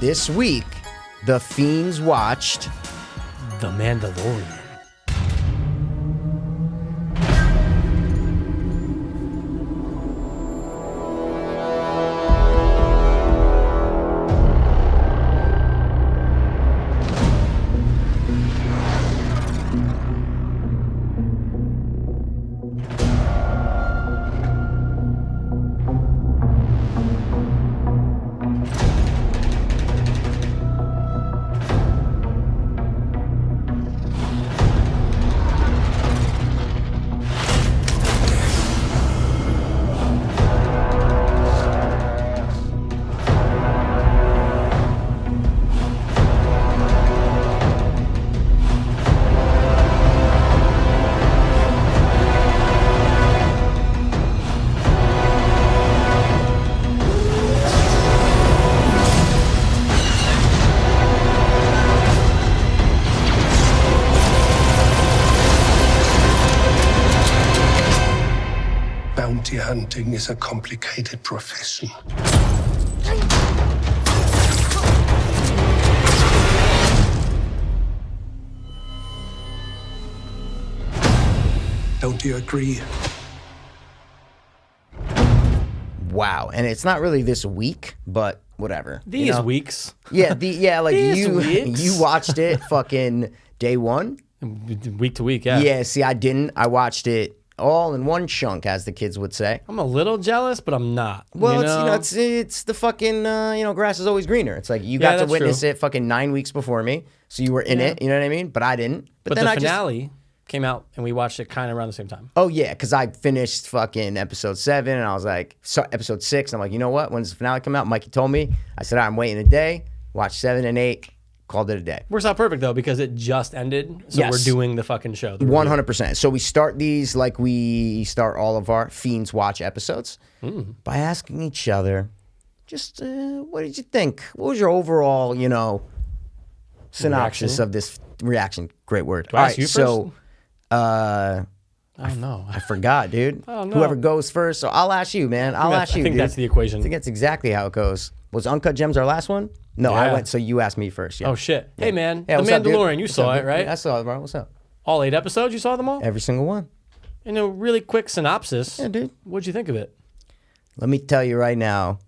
This week, the Fiends watched The Mandalorian. Bounty hunting is a complicated profession. Don't you agree? wow, and it's not really this week, but whatever. These weeks. Yeah, like These weeks. you watched it fucking day one. Week to week, yeah. Yeah, see, I didn't. I watched it all in one chunk, as the kids would say. I'm a little jealous, but I'm not. Well, you it's the fucking grass is always greener. It's like you got to that's witness true. it fucking 9 weeks before me, so you were in it. You know what I mean? But I didn't. But then the I finale came out, and we watched it kind of around the same time. Oh yeah, because I finished fucking episode 7, and I was like, episode 6. And I'm like, you know what? When's the finale come out? Mikey told me. I said, I'm waiting a day. Watched 7 and 8. Called it a day. Works out perfect, though, because it just ended, so Yes. we're doing the fucking show. the review. 100%. So we start these like we start all of our Fiends Watch episodes by asking each other, just what did you think? What was your overall, synopsis Reaction? of this reaction? Great word. Do I ask you so I don't know. I forgot, dude. don't know. Whoever goes first. So I'll ask you, man. I'll ask you. I think dude. that's the equation. I think that's exactly how it goes. Was Uncut Gems our last one? No, I Yeah. went. So you asked me first. Yeah. Oh, shit. Hey, man. Yeah, The what's up, dude? Mandalorian, you What's saw up, it, dude? right? Yeah, I saw it, bro. What's up? All 8 episodes, you saw them all? Every single one. In a really quick synopsis. Yeah, dude. What'd you think of it? Let me tell you right now,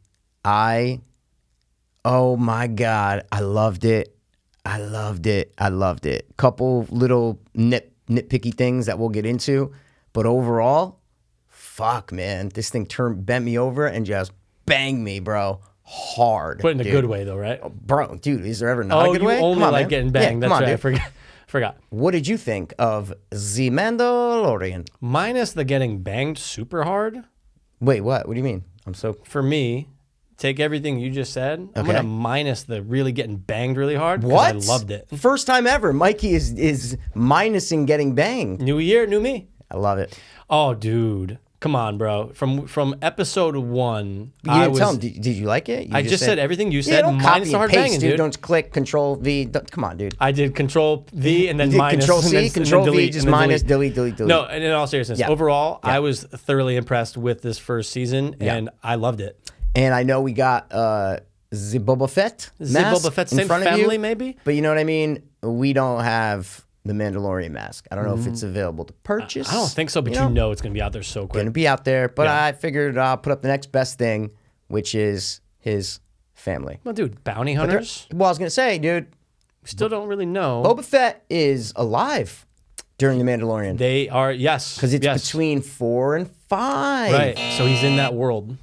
oh my God, I loved it. I loved it. Couple little nitpicky things that we'll get into, but overall, fuck, man, this thing bent me over and just banged me, bro, hard. But in a dude. good way, though, right? Bro, dude, is there ever not a good you way? only Come on, like man. getting banged. Yeah, That's come on, right. dude. Forgot. What did you think of The Mandalorian? Minus the getting banged super hard, Wait, what? What do you mean? I'm so... for me, take everything you just said. I'm Okay. going to minus the really getting banged really hard. 'cause What? I loved it. First time ever. Mikey is minusing getting banged. New year, new me. I love it. Oh, dude. Come on, bro. From episode 1, You I didn't was... tell him. Did you like it? You I just said everything you said, don't minus copy the and hard paste, banging, dude. dude. Don't click Control V. Come on, dude. I did Control V and then You did minus. Control and C, then- and Control then V, delete, just and then minus, delete. No, and in all seriousness, Yeah. overall, Yeah. I was thoroughly impressed with this first season, and I loved it. And I know we got the Boba Fett mask Boba Fett, in same front of family, you, maybe? but you know what I mean? We don't have the Mandalorian mask. I don't know if it's available to purchase. I don't think so, but you know it's going to be out there so quick. Going to be out there, but Yeah. I figured I'll put up the next best thing, which is his family. Well, dude, bounty hunters, Well, I was going to say, dude, we still don't really know. Boba Fett is alive during the Mandalorian. They are, yes. Because it's yes. between 4 and 5. Right, so he's in that world.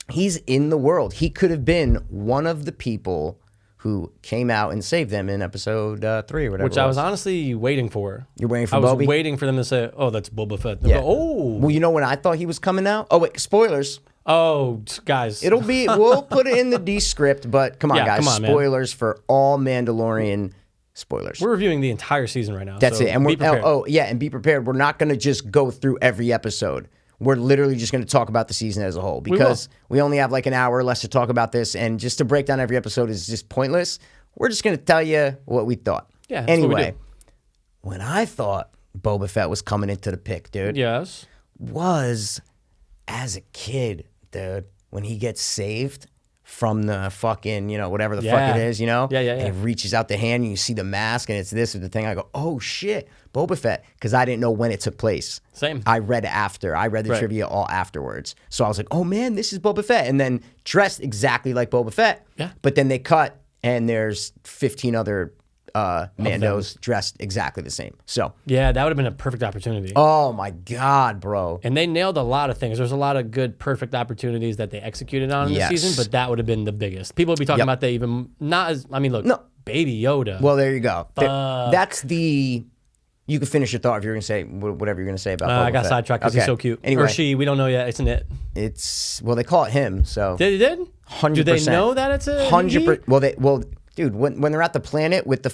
He's in the world. He could have been one of the people who came out and saved them in episode 3 or whatever. Which I was honestly waiting for. You're waiting for I was Bobby? waiting for them to say, oh, that's Boba Fett. Yeah. Oh, Well, you know when I thought he was coming out? Oh, wait, spoilers. oh, guys. We'll put it in the descript, but come on, Yeah, guys. come on, man. Spoilers for all Mandalorian spoilers. We're reviewing the entire season right now. That's so it. And be we're prepared. and be prepared. We're not going to just go through every episode. We're literally just going to talk about the season as a whole because we only have like an hour or less to talk about this, and just to break down every episode is just pointless. We're just going to tell you what we thought. Yeah, that's what we Anyway, do. when I thought Boba Fett was coming into the pick, dude, Yes. was as a kid, dude, when he gets saved from the fucking, whatever the fuck it is, Yeah. And he reaches out the hand and you see the mask and it's this or the thing. I go, oh shit, Boba Fett. Because I didn't know when it took place. Same. I read after. I read the trivia all afterwards. So I was like, oh man, this is Boba Fett. And then dressed exactly like Boba Fett. Yeah. But then they cut and there's 15 other Mandos dressed exactly the same. So Yeah, that would have been a perfect opportunity. oh my God, bro. And they nailed a lot of things. There's a lot of good, perfect opportunities that they executed on in the season, but that would have been the biggest. People would be talking about that even not as, I mean, look, Baby Yoda. Well, there you go. That's the, you can finish your thought if you're going to say whatever you're going to say about Boba I got Fett. sidetracked because he's so cute. Anyway. Or she, we don't know yet. It's an it. It's, well, they call it him, so. They did? 100%. Do they know that it's a 100%. Well, dude, when they're at the planet with the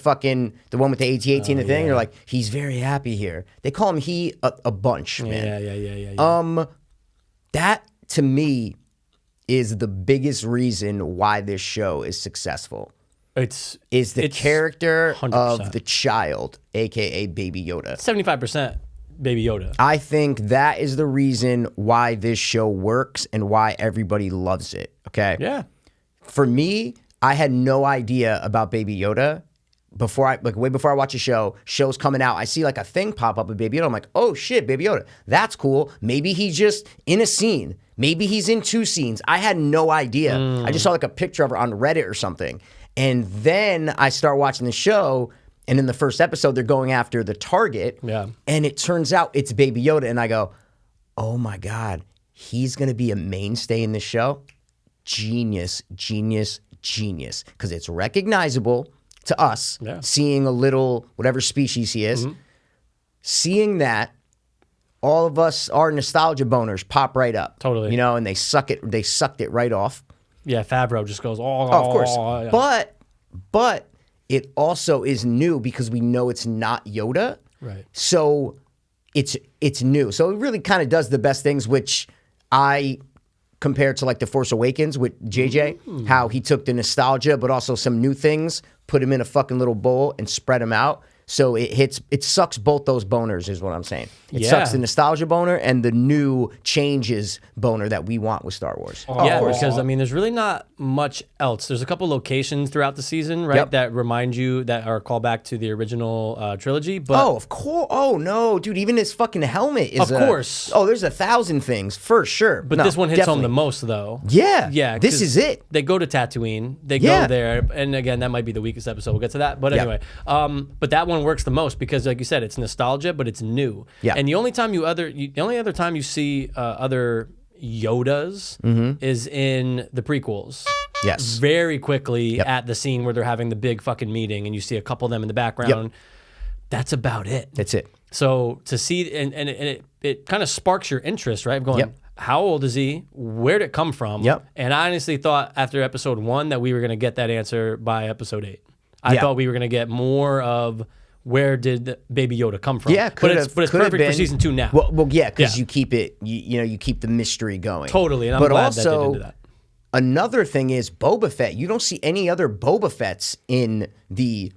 one with the AT-AT and the thing, they're like, he's very happy here. They call him he a bunch, man. Yeah. That, to me, is the biggest reason why this show is successful. It's the character 100%. of the child, a.k.a. Baby Yoda. 75% Baby Yoda. I think that is the reason why this show works and why everybody loves it, okay? Yeah. For me, I had no idea about Baby Yoda way before I watch a show's coming out. I see like a thing pop up with Baby Yoda. I'm like, oh shit, Baby Yoda. That's cool. Maybe he's just in a scene. Maybe he's in 2 scenes. I had no idea. I just saw like a picture of her on Reddit or something. And then I start watching the show, and in the first episode, they're going after the target. Yeah. And it turns out it's Baby Yoda. And I go, oh my God, he's going to be a mainstay in this show? Genius. Because it's recognizable to us, seeing a little, whatever species he is, seeing that, all of us, our nostalgia boners pop right up. Totally. And they sucked it right off. Yeah, Favreau just goes, oh, of course. Yeah. But it also is new because we know it's not Yoda. Right. So it's new. So it really kind of does the best things, which I compared to like The Force Awakens with JJ, how he took the nostalgia, but also some new things, put them in a fucking little bowl and spread them out. So it sucks both those boners is what I'm saying. It sucks the nostalgia boner and the new changes boner that we want with Star Wars. Yeah, because I mean, there's really not much else. There's a couple locations throughout the season, right, that remind you that are call back to the original trilogy. But of course. Oh no, dude! Even his fucking helmet is. Of course. There's 1,000 things for sure. But this one hits home the most, though. Yeah. This is it. They go to Tatooine. They go there, and again, that might be the weakest episode. We'll get to that. But anyway, but that one works the most because, like you said, it's nostalgia, but it's new. Yeah. And the only other time you see other Yodas is in the prequels. Yes. Very quickly at the scene where they're having the big fucking meeting, and you see a couple of them in the background. That's about it. That's it. So to see, and it kind of sparks your interest, right? Going, how old is he? Where'd it come from? And I honestly thought after episode 1 that we were going to get that answer by episode 8. I thought we were going to get more of where did Baby Yoda come from? Yeah, but it's perfect for season 2 now. Well, because you keep it, you keep the mystery going. Totally, and I'm glad that they did do that. Another thing is Boba Fett. You don't see any other Boba Fetts in the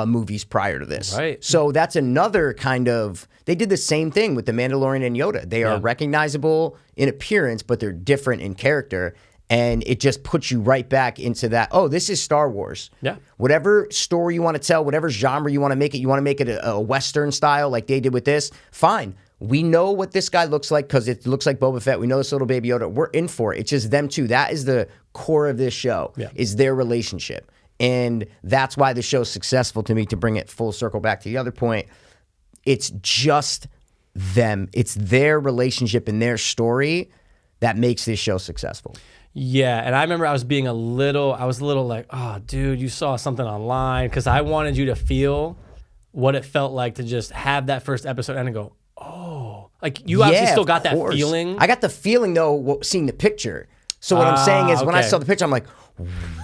movies prior to this. Right. So that's another kind of, they did the same thing with the Mandalorian and Yoda. They are recognizable in appearance, but they're different in character. And it just puts you right back into that, this is Star Wars. Yeah. Whatever story you want to tell, whatever genre you want to make it a Western style like they did with this, fine. We know what this guy looks like because it looks like Boba Fett. We know this little Baby Yoda. We're in for it. It's just them two. That is the core of this show, is their relationship. And that's why the show's successful to me, to bring it full circle back to the other point. It's just them. It's their relationship and their story that makes this show successful. Yeah, and I remember I was a little like, oh, dude, you saw something online, because I wanted you to feel what it felt like to just have that first episode and go, oh. Like, you obviously still got that feeling. I got the feeling, though, seeing the picture. So what I'm saying is when I saw the picture, I'm like,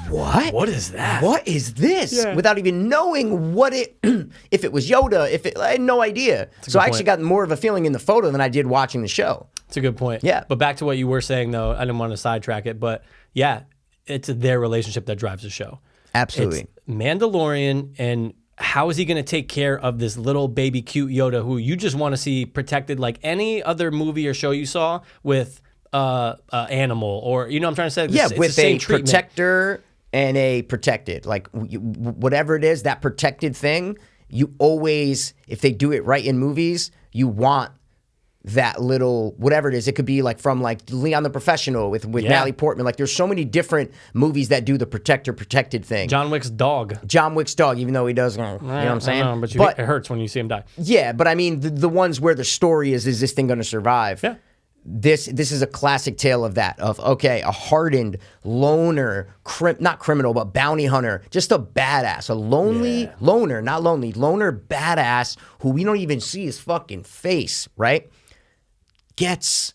what? What is that? What is this? Yeah. Without even knowing what if it was Yoda, I had no idea. So I actually got more of a feeling in the photo than I did watching the show. It's a good point. Yeah. But back to what you were saying, though, I didn't want to sidetrack it, but yeah, it's their relationship that drives the show. Absolutely. It's Mandalorian, and how is he going to take care of this little baby cute Yoda who you just want to see protected like any other movie or show you saw with animal, or you know what I'm trying to say? Yeah, it's with the same a treatment. protector and a protected. Like whatever it is, that protected thing, you always, if they do it right in movies, you want that little, whatever it is. It could be like from like Leon the Professional with Natalie Portman. Like there's so many different movies that do the protected thing. John Wick's dog, even though he does, you know what I'm saying? I know, but it hurts when you see him die. Yeah, but I mean the ones where the story is this thing going to survive? Yeah. This is a classic tale of that, of, okay, a hardened loner, not criminal, but bounty hunter, just a badass, a lonely, loner badass who we don't even see his fucking face, right? Gets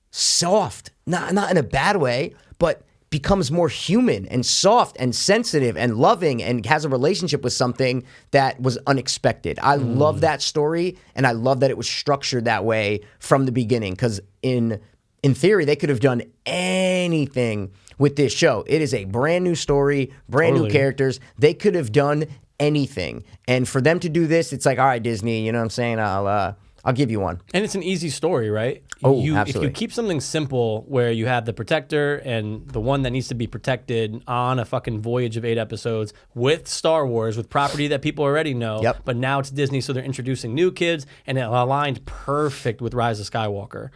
soft, not in a bad way, but becomes more human and soft and sensitive and loving and has a relationship with something that was unexpected. I love that story, and I love that it was structured that way from the beginning, because in theory, they could have done anything with this show. It is a brand new story, brand new characters. They could have done anything. And for them to do this, it's like, all right, Disney, you know what I'm saying? I'll give you one. And it's an easy story, right? Absolutely. If you keep something simple where you have the protector and the one that needs to be protected on a fucking voyage of 8 episodes with Star Wars, with property that people already know, but now it's Disney, so they're introducing new kids, and it aligned perfect with Rise of Skywalker.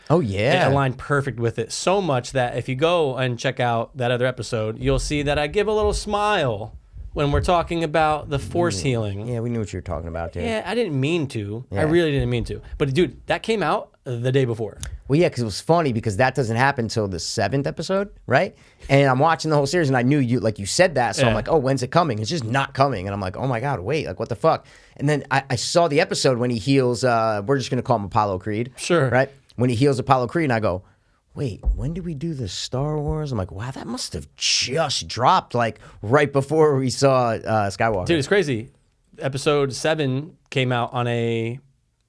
Oh, yeah. It aligned perfect with it, so much that if you go and check out that other episode, you'll see that I give a little smile when we're talking about the Force healing. Yeah, we knew what you were talking about, dude. Yeah, I didn't mean to. Yeah. I really didn't mean to. But dude, that came out the day before. Well, yeah, because it was funny because that doesn't happen until the 7th episode, right? And I'm watching the whole series, and I knew you said that, so I'm like, oh, when's it coming? It's just not coming, and I'm like, oh my god, wait, like what the fuck? And then I saw the episode when he heals. We're just gonna call him Apollo Creed, sure, right? When he heals Apollo Creed, and I go, wait, when did we do the Star Wars? I'm like, wow, that must have just dropped like right before we saw Skywalker. Dude, it's crazy. Episode 7 came out on a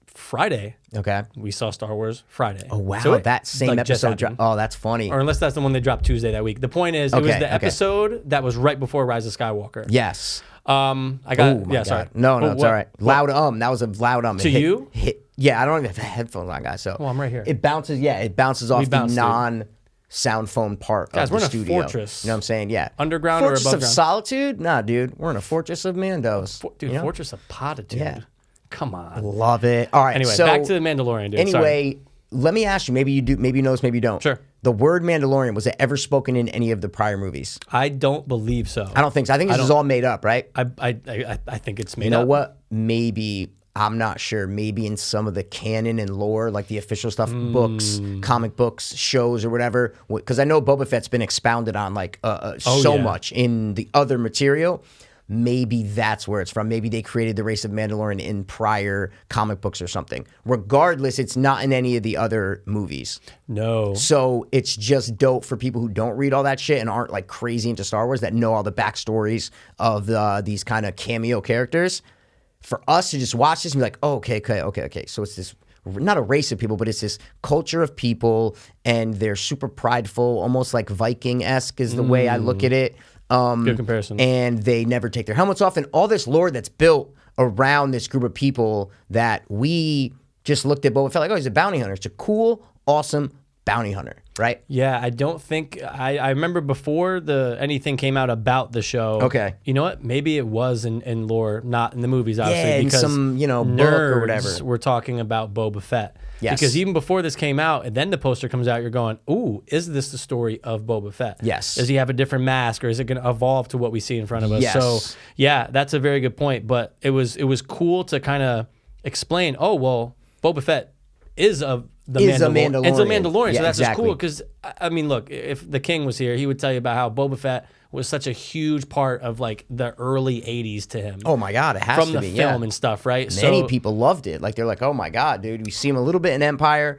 Friday. Okay. We saw Star Wars Friday. Oh, wow. So that same episode dropped. Oh, that's funny. Or unless that's the one they dropped Tuesday that week. The point is, it was the episode that was right before Rise of Skywalker. Yes. I got, God. sorry. No, it's all right. Loud that was a loud To you? Yeah, I don't even have headphones on, guys. So I'm right here. It bounces off the non-sound phone part of the studio. Guys, we're in a fortress. You know what I'm saying? Yeah. Underground fortress or above of ground? Solitude? Nah, dude. We're in a fortress of Mandos. Dude, Fortress of Potitude. Yeah. Come on. Love it. All right. Anyway, so, back to the Mandalorian, dude. Anyway, let me ask you. Maybe you do. Maybe you know this. Maybe you don't. Sure. The word Mandalorian, was it ever spoken in any of the prior movies? I don't believe so. I don't think so. I think this is all made up, right? I think it's made up. You know what? Maybe. I'm not sure. Maybe in some of the canon and lore, like the official stuff, books, comic books, shows, or whatever. Because I know Boba Fett's been expounded on like much in the other material. Maybe that's where it's from. Maybe they created the race of Mandalorian in prior comic books or something. Regardless, it's not in any of the other movies. No. So it's just dope for people who don't read all that shit and aren't like crazy into Star Wars, that know all the backstories of these kind of cameo characters. For us to just watch this and be like, oh, okay. So it's this, not a race of people, but it's this culture of people, and they're super prideful, almost like Viking-esque is the way I look at it. Good comparison. And they never take their helmets off, and all this lore that's built around this group of people that we just looked at Boba Fett like, oh, he's a bounty hunter. It's a cool, awesome bounty hunter, right? Yeah, I don't think I remember before anything came out about the show. Okay, you know what? Maybe it was in lore, not in the movies, obviously. Yeah, because in some book or whatever. We're talking about Boba Fett. Yes. Because even before this came out, and then the poster comes out, you're going, ooh, is this the story of Boba Fett? Yes. Does he have a different mask, or is it going to evolve to what we see in front of us? Yes. So yeah, that's a very good point. But it was cool to kind of explain. Oh well, Boba Fett is a Mandalorian. It's a Mandalorian, so that's just cool. Because I mean, look, if the King was here, he would tell you about how Boba Fett was such a huge part of like the early '80s to him. Oh my god, it has from to the be film and stuff, right? Many people loved it. Like they're like, oh my god, dude. We see him a little bit in Empire,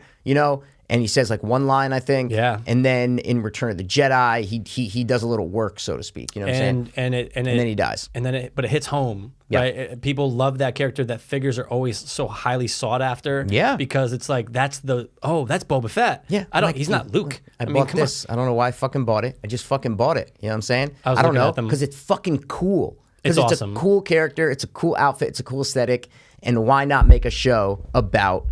and he says like one line, I think. Yeah. And then in Return of the Jedi, he does a little work, so to speak. You know what I'm saying? And then he dies. But it hits home. Yeah. Right? People love that character. That figures are always so highly sought after. Yeah. Because it's like that's Boba Fett. Yeah. He's not Luke. I bought this. I don't know why I fucking bought it. I just fucking bought it. You know what I'm saying? I don't know. Because it's fucking cool. It's awesome. It's a cool character. It's a cool outfit. It's a cool aesthetic. And why not make a show about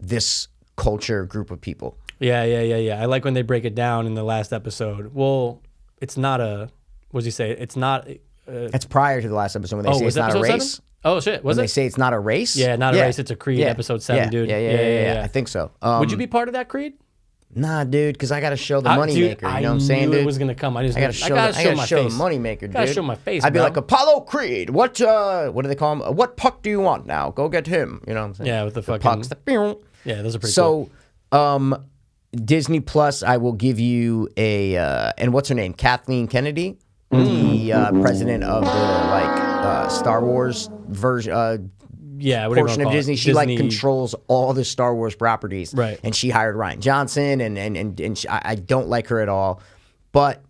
this culture group of people? Yeah. I like when they break it down in the last episode. Well, it's not a. What does he say? It's not. It's prior to the last episode when they say it's not a episode race. 7? Oh shit! Was When it? they say it's not a race. Yeah, not a race. It's a Creed. Episode 7, dude. Yeah. I think so. Would you be part of that Creed? Nah, dude, because I got to show the moneymaker. You know what I'm saying, I knew dude? it was gonna come. I gotta show the moneymaker, dude. Gotta show my face. I'd be bro. like, Apollo Creed. What do they call him? What puck do you want now? Go get him. You know what I'm saying? Yeah, with the fucking pucks. Yeah, those are pretty cool. So, Disney Plus, I will give you a and what's her name? Kathleen Kennedy, the president of the Star Wars version. Portion of Disney. She like controls all the Star Wars properties, right? And she hired Rian Johnson, and I don't like her at all. But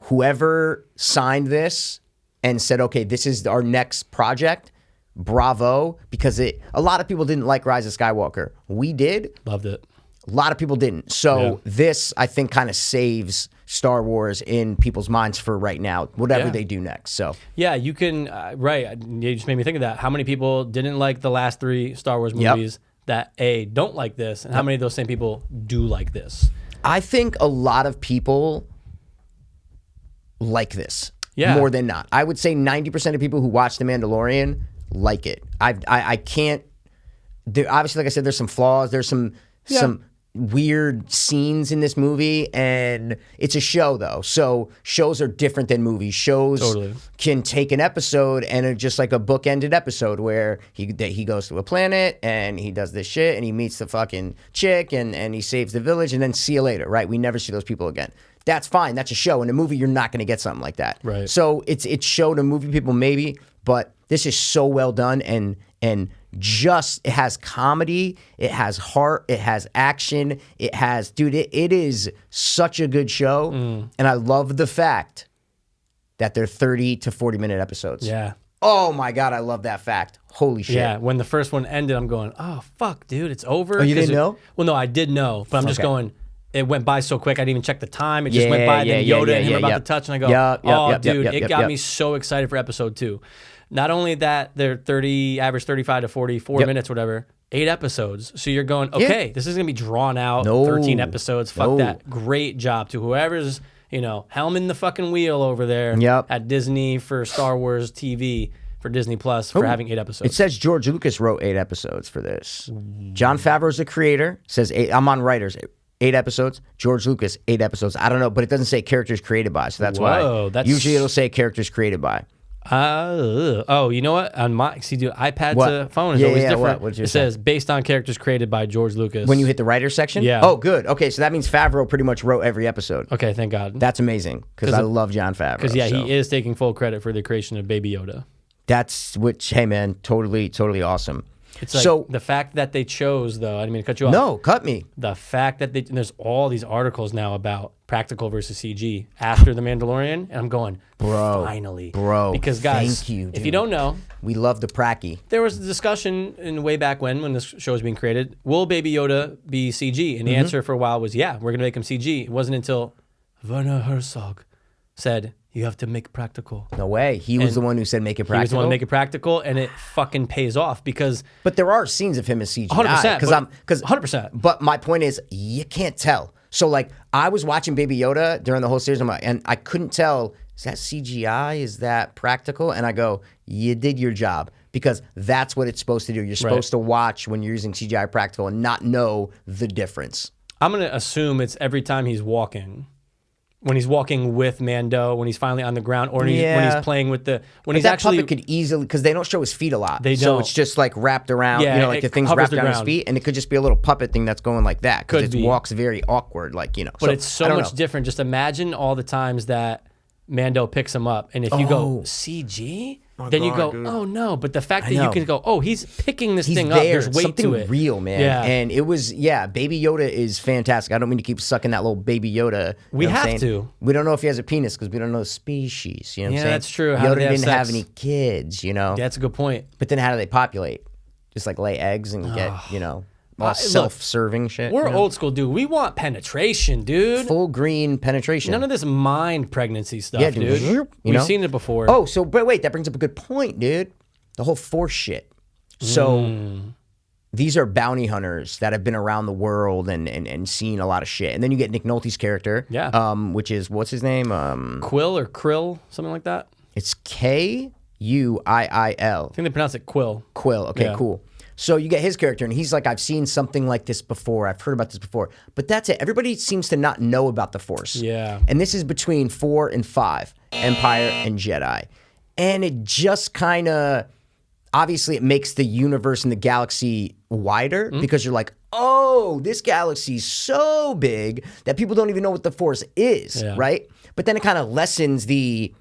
whoever signed this and said, okay, this is our next project, bravo, because a lot of people didn't like Rise of Skywalker. We did, loved it. A lot of people didn't. So this, I think, kind of saves Star Wars in people's minds for right now, whatever they do next. So yeah, you can right. You just made me think of that. How many people didn't like the last 3 Star Wars movies that don't like this, and how many of those same people do like this? I think a lot of people like this more than not. I would say 90% of people who watch The Mandalorian like it. I can't. Obviously, like I said, there's some flaws. There's some weird scenes in this movie, and it's a show though, so shows are different than movies. Shows can take an episode and it's just like a bookended episode where he goes to a planet and he does this shit and he meets the fucking chick and he saves the village and then see you later, right? We never see those people again. That's fine. That's a show. In a movie, you're not going to get something like that. Right. So it's show to movie people maybe, but this is so well done and just it has comedy, it has heart, it has action, it has it is such a good show, and I love the fact that they're 30 to 40 minute episodes. Yeah. Oh my god, I love that fact. Holy shit. Yeah, when the first one ended, I'm going, oh fuck, dude, it's over. Oh, you didn't know? Well, no, I did know, but I'm just going. It went by so quick, I didn't even check the time. It just went by, then Yoda and him about to touch, and I go, dude, it got me so excited for episode 2. Not only that, they're average 35 to 44 minutes, whatever, 8 episodes. So you're going, okay, this is going to be drawn out, 13 episodes. Fuck that. Great job to whoever's, helming the fucking wheel over there at Disney for Star Wars TV, for Disney Plus, for having 8 episodes. It says George Lucas wrote 8 episodes for this. Jon Favreau's the creator. Says 8. I'm on writers. 8 episodes. George Lucas, 8 episodes. I don't know, but it doesn't say characters created by, so that's why. Usually it'll say characters created by. You know what? On my iPad to phone is always different. It says based on characters created by George Lucas. When you hit the writer section? Yeah. Oh, good. Okay, so that means Favreau pretty much wrote every episode. Okay, thank God. That's amazing because I love Jon Favreau. Because he is taking full credit for the creation of Baby Yoda. Hey man, totally awesome. It's like the fact that they chose, though, I didn't mean to cut you off. No, cut me. The fact that there's all these articles now about practical versus CG after The Mandalorian, and I'm going, finally. Bro, because guys, thank you, dude. If you don't know, we love the pracky. There was a discussion in way back when this show was being created, will Baby Yoda be CG? And the answer for a while was, yeah, we're going to make him CG. It wasn't until Werner Herzog said, you have to make practical. No way. He was the one who said make it practical. He was the one to make it practical, and it fucking pays off because... But there are scenes of him as CGI. 100%. 100%. But my point is, you can't tell. So, like, I was watching Baby Yoda during the whole series, and I couldn't tell, is that CGI? Is that practical? And I go, you did your job. Because that's what it's supposed to do. You're supposed to watch when you're using CGI practical and not know the difference. I'm going to assume it's every time he's walking. When he's walking with Mando, when he's finally on the ground, or when he's playing with when he's actually... puppet could easily... Because they don't show his feet a lot. They don't. So it's just like wrapped around, like the thing's wrapped around his feet, and it could just be a little puppet thing that's going like that. Because it walks very awkward, But it's so much different. Just imagine all the times that Mando picks him up, and if you go, CG? Then you go, dude. Oh no! But the fact that you can go, oh, he's picking this thing up. There's weight something to it. Real, man. Yeah. And it was, Baby Yoda is fantastic. I don't mean to keep sucking that little Baby Yoda. We have to. We don't know if he has a penis because we don't know the species. You know what I'm saying? That's true. Yoda didn't have any kids. That's a good point. But then how do they populate? Just like lay eggs and get all self-serving shit. We're old school, dude. We want penetration, dude. Full green penetration. None of this mind pregnancy stuff, dude. We've seen it before. Oh, but wait, that brings up a good point, dude. The whole Force shit. So these are bounty hunters that have been around the world and seen a lot of shit. And then you get Nick Nolte's character, which is, what's his name? Quill or Krill, something like that. It's Kuiil. I think they pronounce it Quill. Quill. Okay, cool. So you get his character, and he's like, I've seen something like this before. I've heard about this before. But that's it. Everybody seems to not know about the Force. Yeah. And this is between 4 and 5, Empire and Jedi. And it just kind of, obviously it makes the universe and the galaxy wider because you're like, oh, this galaxy's so big that people don't even know what the Force is, right? But then it kind of lessens the,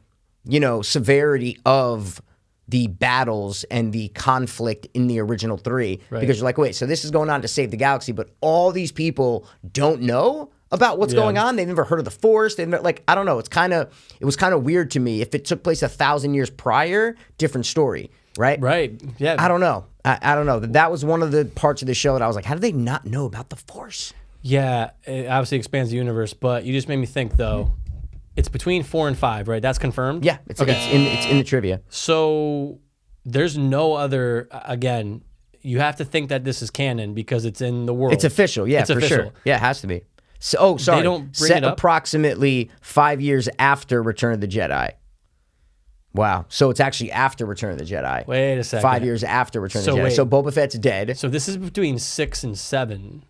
severity of the battles and the conflict in the original 3 because you're like, wait, so this is going on to save the galaxy, but all these people don't know about what's going on. They've never heard of the Force. They've never, I don't know. It was kind of weird to me. If it took place 1,000 years prior, different story, right? Right. Yeah. I don't know. I don't know. That was one of the parts of the show that I was like, how do they not know about the Force? Yeah, it obviously expands the universe, but you just made me think though. It's between 4 and 5, right? That's confirmed? Yeah, it's in the trivia. So there's no other, again, you have to think that this is canon because it's in the world. It's official, yeah, it's for official. Sure. Yeah, it has to be. So, sorry. They don't bring Set it up? approximately 5 years after Return of the Jedi. Wow. So it's actually after Return of the Jedi. Wait a second. 5 years after Return of the Jedi. Wait. So Boba Fett's dead. So this is between 6 and 7.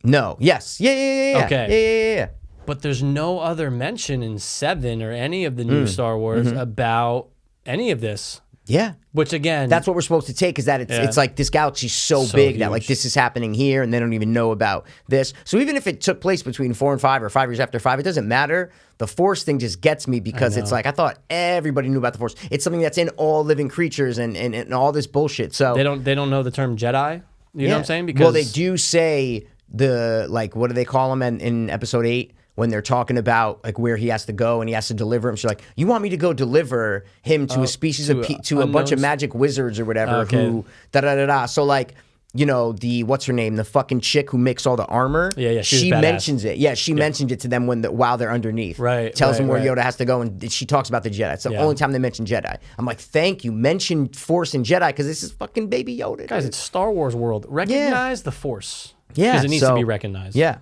No. Yes. Yeah. Okay. Yeah. But there's no other mention in 7 or any of the new Star Wars about any of this. Yeah. Which again, that's what we're supposed to take, is that it's like this galaxy's so big huge. that like this is happening here and they don't even know about this. So even if it took place between 4 and 5 or 5 years after 5, it doesn't matter. The Force thing just gets me because it's like, I thought everybody knew about the Force. It's something that's in all living creatures and all this bullshit. So they don't know the term Jedi. You know what I'm saying? Because they do say what do they call him in episode 8? When they're talking about like where he has to go and he has to deliver him, she's like, "You want me to go deliver him to a species to a bunch of magic wizards or whatever who da da da da." So like, the what's her name, the fucking chick who makes all the armor. Yeah, she mentions it. Yeah, she mentioned it to them while they're underneath. Right, tells them where Yoda has to go, and she talks about the Jedi. It's the only time they mention Jedi. I'm like, thank you, mention Force and Jedi because this is fucking baby Yoda. Guys, it's Star Wars world. Recognize the Force. Yeah, because it needs to be recognized. Yeah.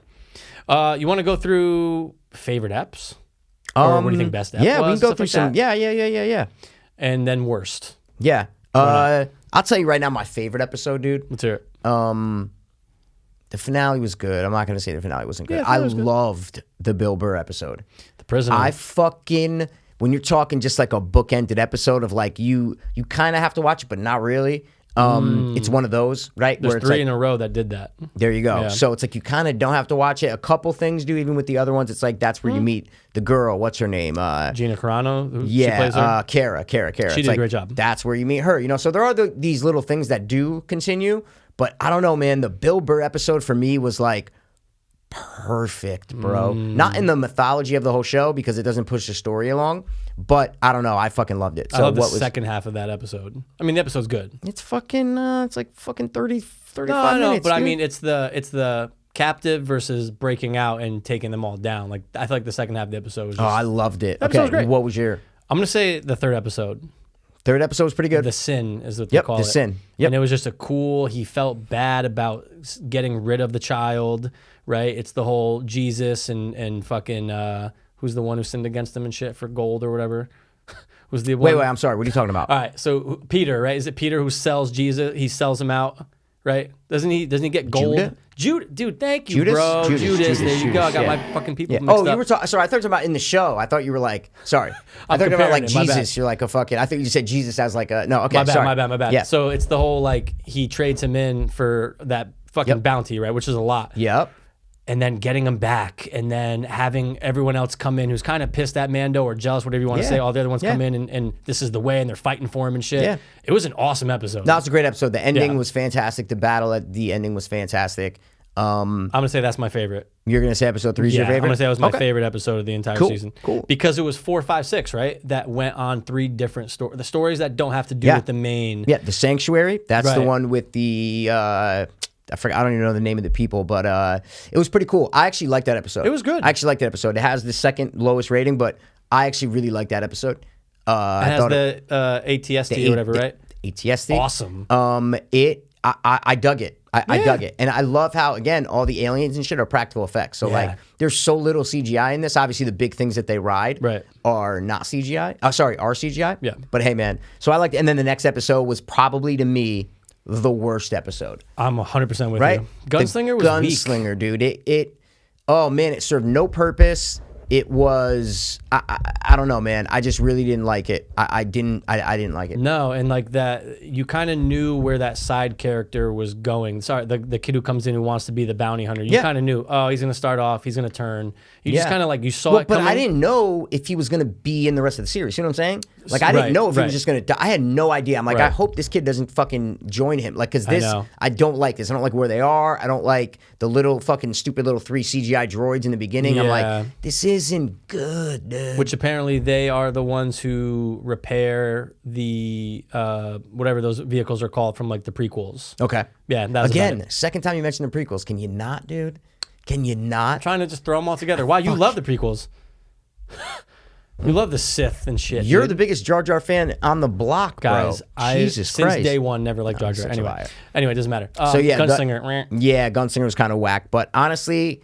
You want to go through favorite eps? Or what do you think best ep was? Yeah, we can go through some. Like Yeah. And then worst. Yeah. I'll tell you right now my favorite episode, dude. Let's hear it. The finale was good. I'm not going to say the finale wasn't good. Yeah, I loved the Bill Burr episode. The Prisoner. When you're talking just like a bookended episode of like you kind of have to watch it, but not really. It's one of those, right? There's where it's 3 like, in a row that did that. There you go. Yeah. So it's like you kind of don't have to watch it. A couple things do, even with the other ones. It's like that's where you meet the girl. What's her name? Gina Carano. She plays her. Kara. She did a great job. That's where you meet her. So there are these little things that do continue, but I don't know, man. The Bill Burr episode for me was like perfect, bro. Not in the mythology of the whole show because it doesn't push the story along, but I don't know. I fucking loved it. So I love the second half of that episode. I mean, the episode's good. It's fucking. It's like fucking 35 minutes. No, but dude. I mean, it's the captive versus breaking out and taking them all down. Like I feel like the second half of the episode was just, I loved it. That episode was great. What was your? I'm gonna say the third episode. Third episode was pretty good. The Sin is what they call it. The Sin. Yep. And it was just he felt bad about getting rid of the child, right? It's the whole Jesus and fucking, who's the one who sinned against him and shit for gold or whatever? Was the one? Wait, I'm sorry. What are you talking about? All right, so Peter, right? Is it Peter who sells Jesus? He sells him out, right? Doesn't he get gold? Dude, thank you, bro. Judas. There you go. I got my fucking people mixed up. You were talking. Sorry, I thought you were talking about in the show. I thought you were like, sorry. I thought you were about like Jesus. You're like a fucking. I think you said Jesus as like a. No, okay. My bad. Yeah. So it's the whole like he trades him in for that fucking bounty, right? Which is a lot. Yep. And then getting him back, and then having everyone else come in who's kind of pissed at Mando or jealous, whatever you want to say. All the other ones come in, and this is the way, and they're fighting for him and shit. Yeah. It was an awesome episode. No, it's a great episode. The ending was fantastic. The battle at the ending was fantastic. I'm gonna say that's my favorite. You're gonna say episode 3 is your favorite? I'm gonna say it was my favorite episode of the entire season. Cool. Because it was 4, 5, 6, right? That went on 3 different stories. The stories that don't have to do with the main. Yeah, the Sanctuary. That's the one with the. I forgot. I don't even know the name of the people, but it was pretty cool. I actually liked that episode. It was good. I actually liked that episode. It has the second lowest rating, but I actually really liked that episode. It has the ATST or whatever, right? ATST. Awesome. I dug it. I dug it. And I love how, again, all the aliens and shit are practical effects. So, like, there's so little CGI in this. Obviously, the big things that they ride are not CGI. Oh, sorry, are CGI. Yeah. But hey, man. So I liked it. And then the next episode was probably, to me, the worst episode. I'm 100% with right? you. Gunslinger was weak. Gunslinger, dude. Oh, man, it served no purpose. It was, I don't know, man. I just really didn't like it. I didn't like it. No, and like that, you kind of knew where that side character was going. Sorry, the kid who comes in who wants to be the bounty hunter. You kind of knew, oh, he's going to start off, he's going to turn. You just kind of like, you saw it coming. But I didn't know if he was going to be in the rest of the series. You know what I'm saying? Like, I didn't know if he was just going to die. I had no idea. I'm like, I hope this kid doesn't fucking join him. Like, because this, I don't like this. I don't like where they are. I don't like the little fucking stupid little 3 CGI droids in the beginning. I'm like, this isn't good, dude. Which apparently they are the ones who repair the, whatever those vehicles are called from like the prequels. Okay. Yeah. That's again, second time you mentioned the prequels. Can you not, dude? Can you not? I'm trying to just throw them all together. Wow, you love the prequels. You love the Sith and shit. You're the biggest Jar Jar fan on the block, guys. Bro. Jesus Christ. Since day one, never liked Jar Jar. Anyway, it doesn't matter. So yeah, Gunslinger. Gunslinger was kind of whack. But honestly,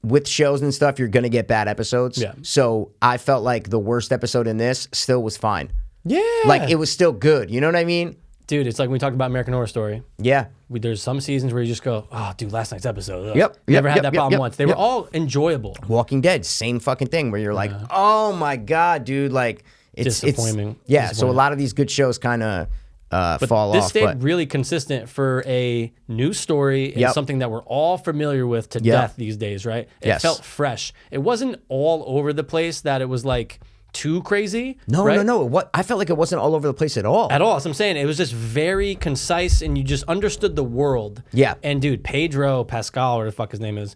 with shows and stuff, you're gonna get bad episodes. Yeah. So I felt like the worst episode in this still was fine. Yeah. Like it was still good. You know what I mean? Dude, it's like when we talked about American Horror Story. Yeah. There's some seasons where you just go, oh, dude, last night's episode. Ugh. Yep. Never had that problem once. They were all enjoyable. Walking Dead, same fucking thing where you're like, oh my God, dude. Like, it's disappointing. Yeah. So a lot of these good shows kind of fall off. This stayed really consistent for a new story and something that we're all familiar with to death these days, right? It felt fresh. It wasn't all over the place that it was like too crazy. No. What I felt like it wasn't all over the place at all. At all. That's what I'm saying. It was just very concise and you just understood the world. Yeah. And dude, Pedro Pascal, or the fuck his name is,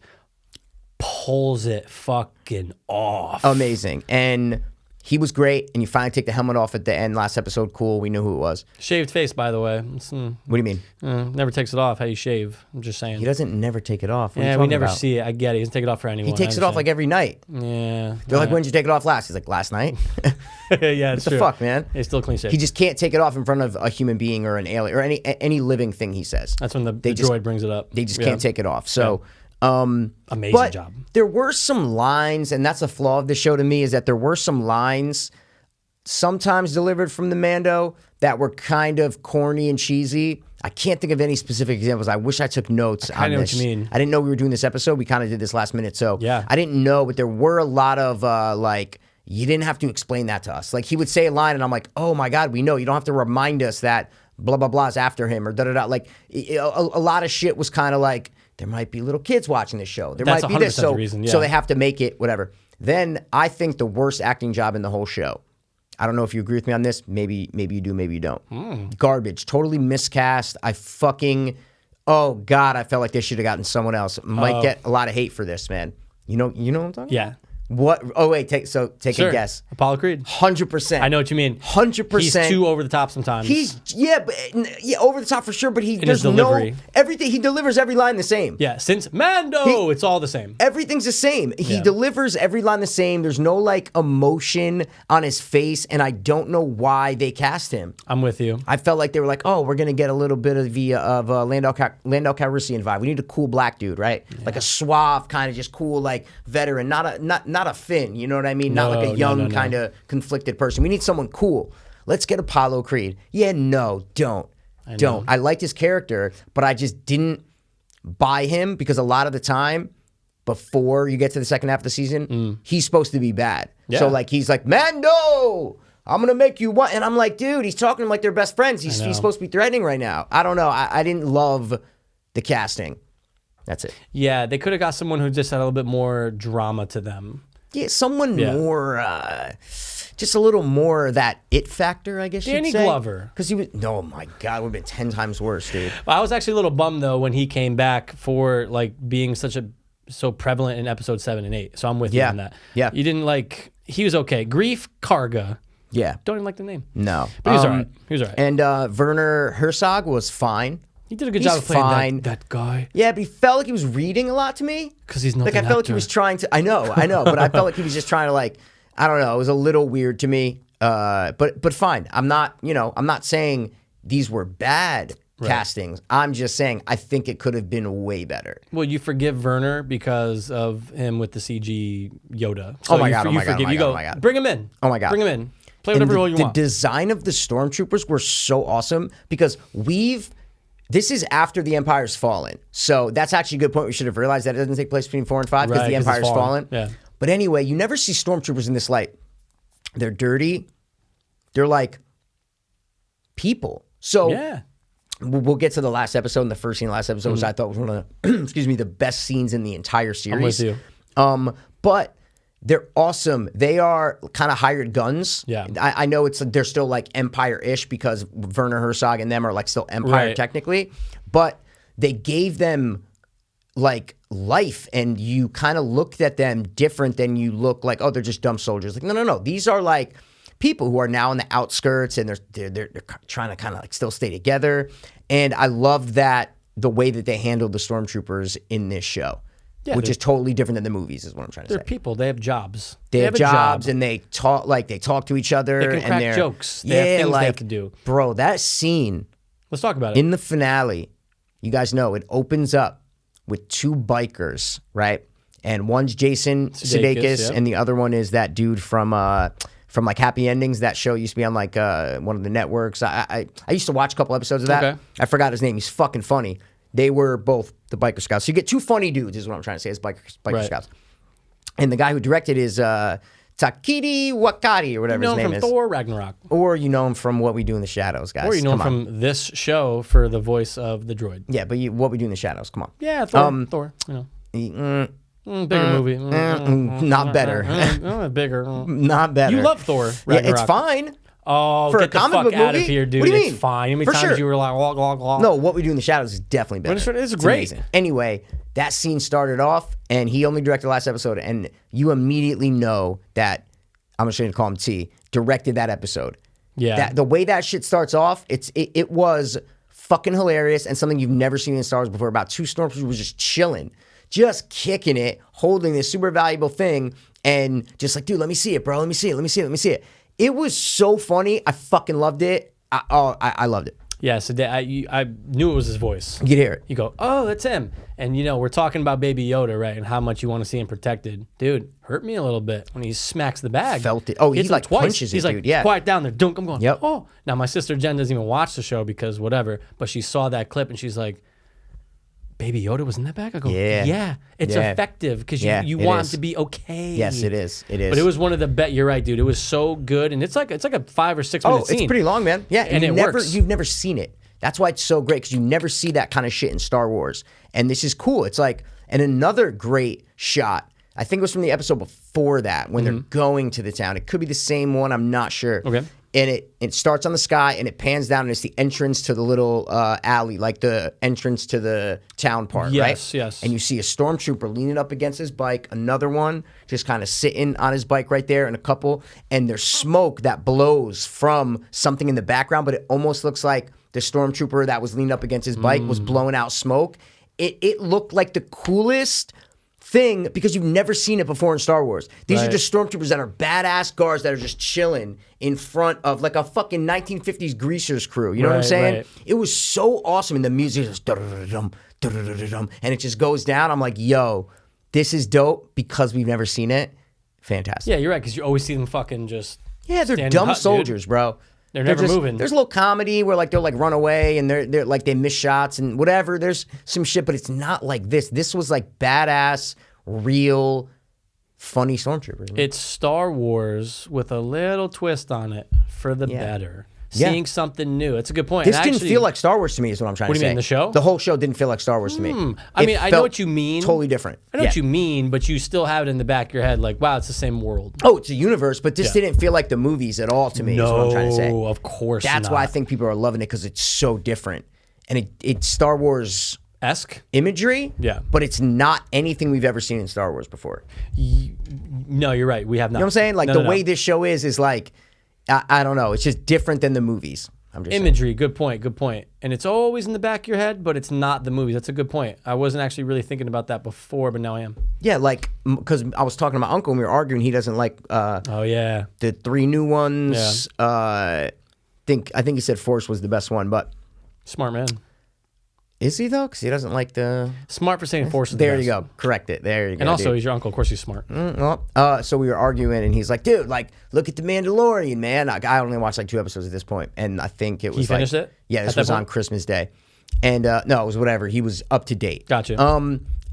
pulls it fucking off. Amazing. And he was great, and you finally take the helmet off at the end. Last episode, cool. We knew who it was. Shaved face, by the way. What do you mean? Never takes it off. How you shave? I'm just saying. He doesn't never take it off. Yeah, we never see it. I get it. He doesn't take it off for anyone. He takes it off like every night. Yeah. They're like, when did you take it off last? He's like, last night. Yeah, it's what the fuck, man? He's still clean shaved. He just can't take it off in front of a human being or an alien or any living thing. He says that's when the droid brings it up. They just can't take it off. So. Amazing job. There were some lines, and that's a flaw of the show to me, is that there were some lines sometimes delivered from the Mando that were kind of corny and cheesy. I can't think of any specific examples. I wish I took notes on this. I know what you mean. I didn't know we were doing this episode. We kind of did this last minute, so yeah. I didn't know, but there were a lot of like, you didn't have to explain that to us. Like, he would say a line, and I'm like, oh my God, we know. You don't have to remind us that blah, blah, blah is after him, or da-da-da. Like, a lot of shit was kind of like, there might be little kids watching this show. There might be this, so they have to make it, whatever. Then I think the worst acting job in the whole show, I don't know if you agree with me on this. Maybe you do, maybe you don't. Garbage. Totally miscast. Oh God, I felt like they should have gotten someone else. Might get a lot of hate for this, man. You know what I'm talking about? Yeah. What? Oh wait, take a guess. Apollo Creed. 100%. I know what you mean. 100%. He's too over the top sometimes. He's over the top for sure. But there's delivery. Everything he delivers every line the same. Yeah, since Mando, it's all the same. Everything's the same. He delivers every line the same. There's no like emotion on his face, and I don't know why they cast him. I'm with you. I felt like they were like, oh, we're gonna get a little bit of the Lando Calrissian vibe. We need a cool black dude, right? Yeah. Like a suave kind of just cool like veteran, not a Finn, you know what I mean? Not like a young kind of conflicted person. We need someone cool. Let's get Apollo Creed. Yeah, no, don't. I liked his character, but I just didn't buy him because a lot of the time, before you get to the second half of the season, he's supposed to be bad. Yeah. So like he's like, Mando, I'm gonna make you one, and I'm like, dude, he's talking to him like they're best friends. He's supposed to be threatening right now. I don't know. I didn't love the casting. That's it. Yeah, they could have got someone who just had a little bit more drama to them. Yeah, someone more, just a little more that it factor, I guess you'd say. Danny Glover. Because he was, oh my God, it would have been 10 times worse, dude. Well, I was actually a little bummed, though, when he came back for, like, being so prevalent in episode 7 and 8. So I'm with you on that. Yeah. You didn't he was okay. Grief Karga. Yeah. Don't even like the name. No. But he was all right. He was all right. And Werner Herzog was fine. He did a good job of playing that guy. Yeah, but he felt like he was reading a lot to me. Because he's not like I felt like he was trying to. I know, but I felt like he was just trying to like. I don't know. It was a little weird to me. But fine. I'm not saying these were bad castings. I'm just saying, I think it could have been way better. Well, you forgive Werner because of him with the CG Yoda. So oh my god! Bring him in. Oh my god! Bring him in. Play whatever role you want. The design of the stormtroopers were so awesome because this is after the Empire's fallen. So that's actually a good point. We should have realized that it doesn't take place between 4 and 5 because the Empire's fallen. Yeah. But anyway, you never see stormtroopers in this light. They're dirty. They're like people. So we'll get to the last episode, and the first scene of the last episode, which I thought was one of the, the best scenes in the entire series. I'm with you. But they're awesome. They are kind of hired guns. Yeah. I know they're still like Empire-ish because Werner Herzog and them are like still Empire technically, but they gave them like life, and you kind of looked at them different than you look like, oh, they're just dumb soldiers. Like, no. These are like people who are now in the outskirts, and they're trying to kind of like still stay together. And I love that the way that they handled the stormtroopers in this show. Yeah, which is totally different than the movies, is what I'm trying to say. They're people. They have jobs. They have jobs, and they talk to each other. They can crack jokes. They have things they have to do. Bro, that scene. Let's talk about it. In the finale, you guys know it opens up with 2 bikers, right? And one's Jason Sudeikis, and the other one is that dude from like Happy Endings. That show used to be on like one of the networks. I used to watch a couple episodes of that. Okay. I forgot his name. He's fucking funny. They were both the biker scouts. So you get 2 funny dudes, is what I'm trying to say, as biker scouts. And the guy who directed is Takeshi Wakari, or whatever his name is. You know him from Thor Ragnarok. Or you know him from What We Do in the Shadows, guys. Or you know him from this show for the voice of the droid. Yeah, but What We Do in the Shadows, come on. Yeah, Thor, you know. Bigger movie. Not better. Bigger. Not better. You love Thor Ragnarok. Yeah, it's fine. Oh, for get a the comic fuck book out movie? of here, dude. What do you mean? It's fine. How many For times sure. you were like, blah. No, What We Do in the Shadows is definitely better. It's great. Amazing. Anyway, that scene started off, and he only directed the last episode, and you immediately know that, I'm just going to call him T, directed that episode. Yeah. The way that shit starts off, it was fucking hilarious, and something you've never seen in Star Wars before, about 2 stormtroopers just chilling, just kicking it, holding this super valuable thing, and just like, dude, let me see it, bro. Let me see it. It was so funny. I fucking loved it. I loved it. Yeah, so I knew it was his voice. You could hear it. You go, oh, that's him. And, you know, we're talking about Baby Yoda, right, and how much you want to see him protected. Dude, hurt me a little bit when he smacks the bag. Felt it. Oh, he like twice. punches He's it, like, dude. Yeah. Quiet down there. Dunk. I'm going, yep. Oh. Now, my sister Jen doesn't even watch the show because whatever, but she saw that clip and she's like, Baby Yoda was in that bag? I go, yeah. It's effective because you want him to be okay. Yes, it is. It is. But it was one of the best. You're right, dude. It was so good, and it's like a 5 or 6 minute scene. It's pretty long, man. Yeah, and it works. You've never seen it. That's why it's so great, because you never see that kind of shit in Star Wars, and this is cool. It's like, and another great shot, I think it was from the episode before that, when they're going to the town. It could be the same one. I'm not sure. Okay. And it starts on the sky, and it pans down, and it's the entrance to the little alley, like the entrance to the town part, right? Yes. And you see a stormtrooper leaning up against his bike, another one just kind of sitting on his bike right there, and a couple, and there's smoke that blows from something in the background, but it almost looks like the stormtrooper that was leaning up against his bike was blowing out smoke. It looked like the coolest thing, because you've never seen it before in Star Wars. These are just stormtroopers that are badass guards that are just chilling in front of like a fucking 1950s greasers crew. You know what I'm saying? Right. It was so awesome, and the music is dum, and it just goes down. I'm like, yo, this is dope because we've never seen it. Fantastic. Yeah, you're right, because you always see them fucking just they're dumb soldiers, bro. They're never moving. There's a little comedy where like they'll like run away and they're like they miss shots and whatever. There's some shit, but it's not like this. This was like badass, real, funny stormtroopers. It's Star Wars with a little twist on it for the better. Seeing something new. It's a good point. This didn't feel like Star Wars to me, is what I'm trying to say. What do you mean, the show? The whole show didn't feel like Star Wars to me. I mean, I know what you mean. Totally different. I know what you mean, but you still have it in the back of your head like, wow, it's the same world. Oh, it's a universe, but this didn't feel like the movies at all to me, is what I'm trying to say. No, of course That's not. why I think people are loving it, because it's so different. And it's Star Wars esque imagery, but it's not anything we've ever seen in Star Wars before. No, you're right. We have not. You know what I'm saying? Like the way this show is like, I don't know. It's just different than the movies. I'm just imagery. Saying. Good point. And it's always in the back of your head, but it's not the movies. That's a good point. I wasn't actually really thinking about that before, but now I am. Yeah, like, because I was talking to my uncle and we were arguing. He doesn't like the 3 new ones. Yeah. I think he said Force was the best one, but smart man. Is he though? Because he doesn't like the... Smart for saying Force is the There best. you go. Correct it. There you go. And also, dude. he's your uncle. Of course, he's smart. So we were arguing, and he's like, "Dude, like, look at the Mandalorian, man." Like, I only watched like 2 episodes at this point, and I think it was. He finished like, it? Yeah, this At that was on point? Christmas Day, and no, it was whatever. He was up to date. Gotcha.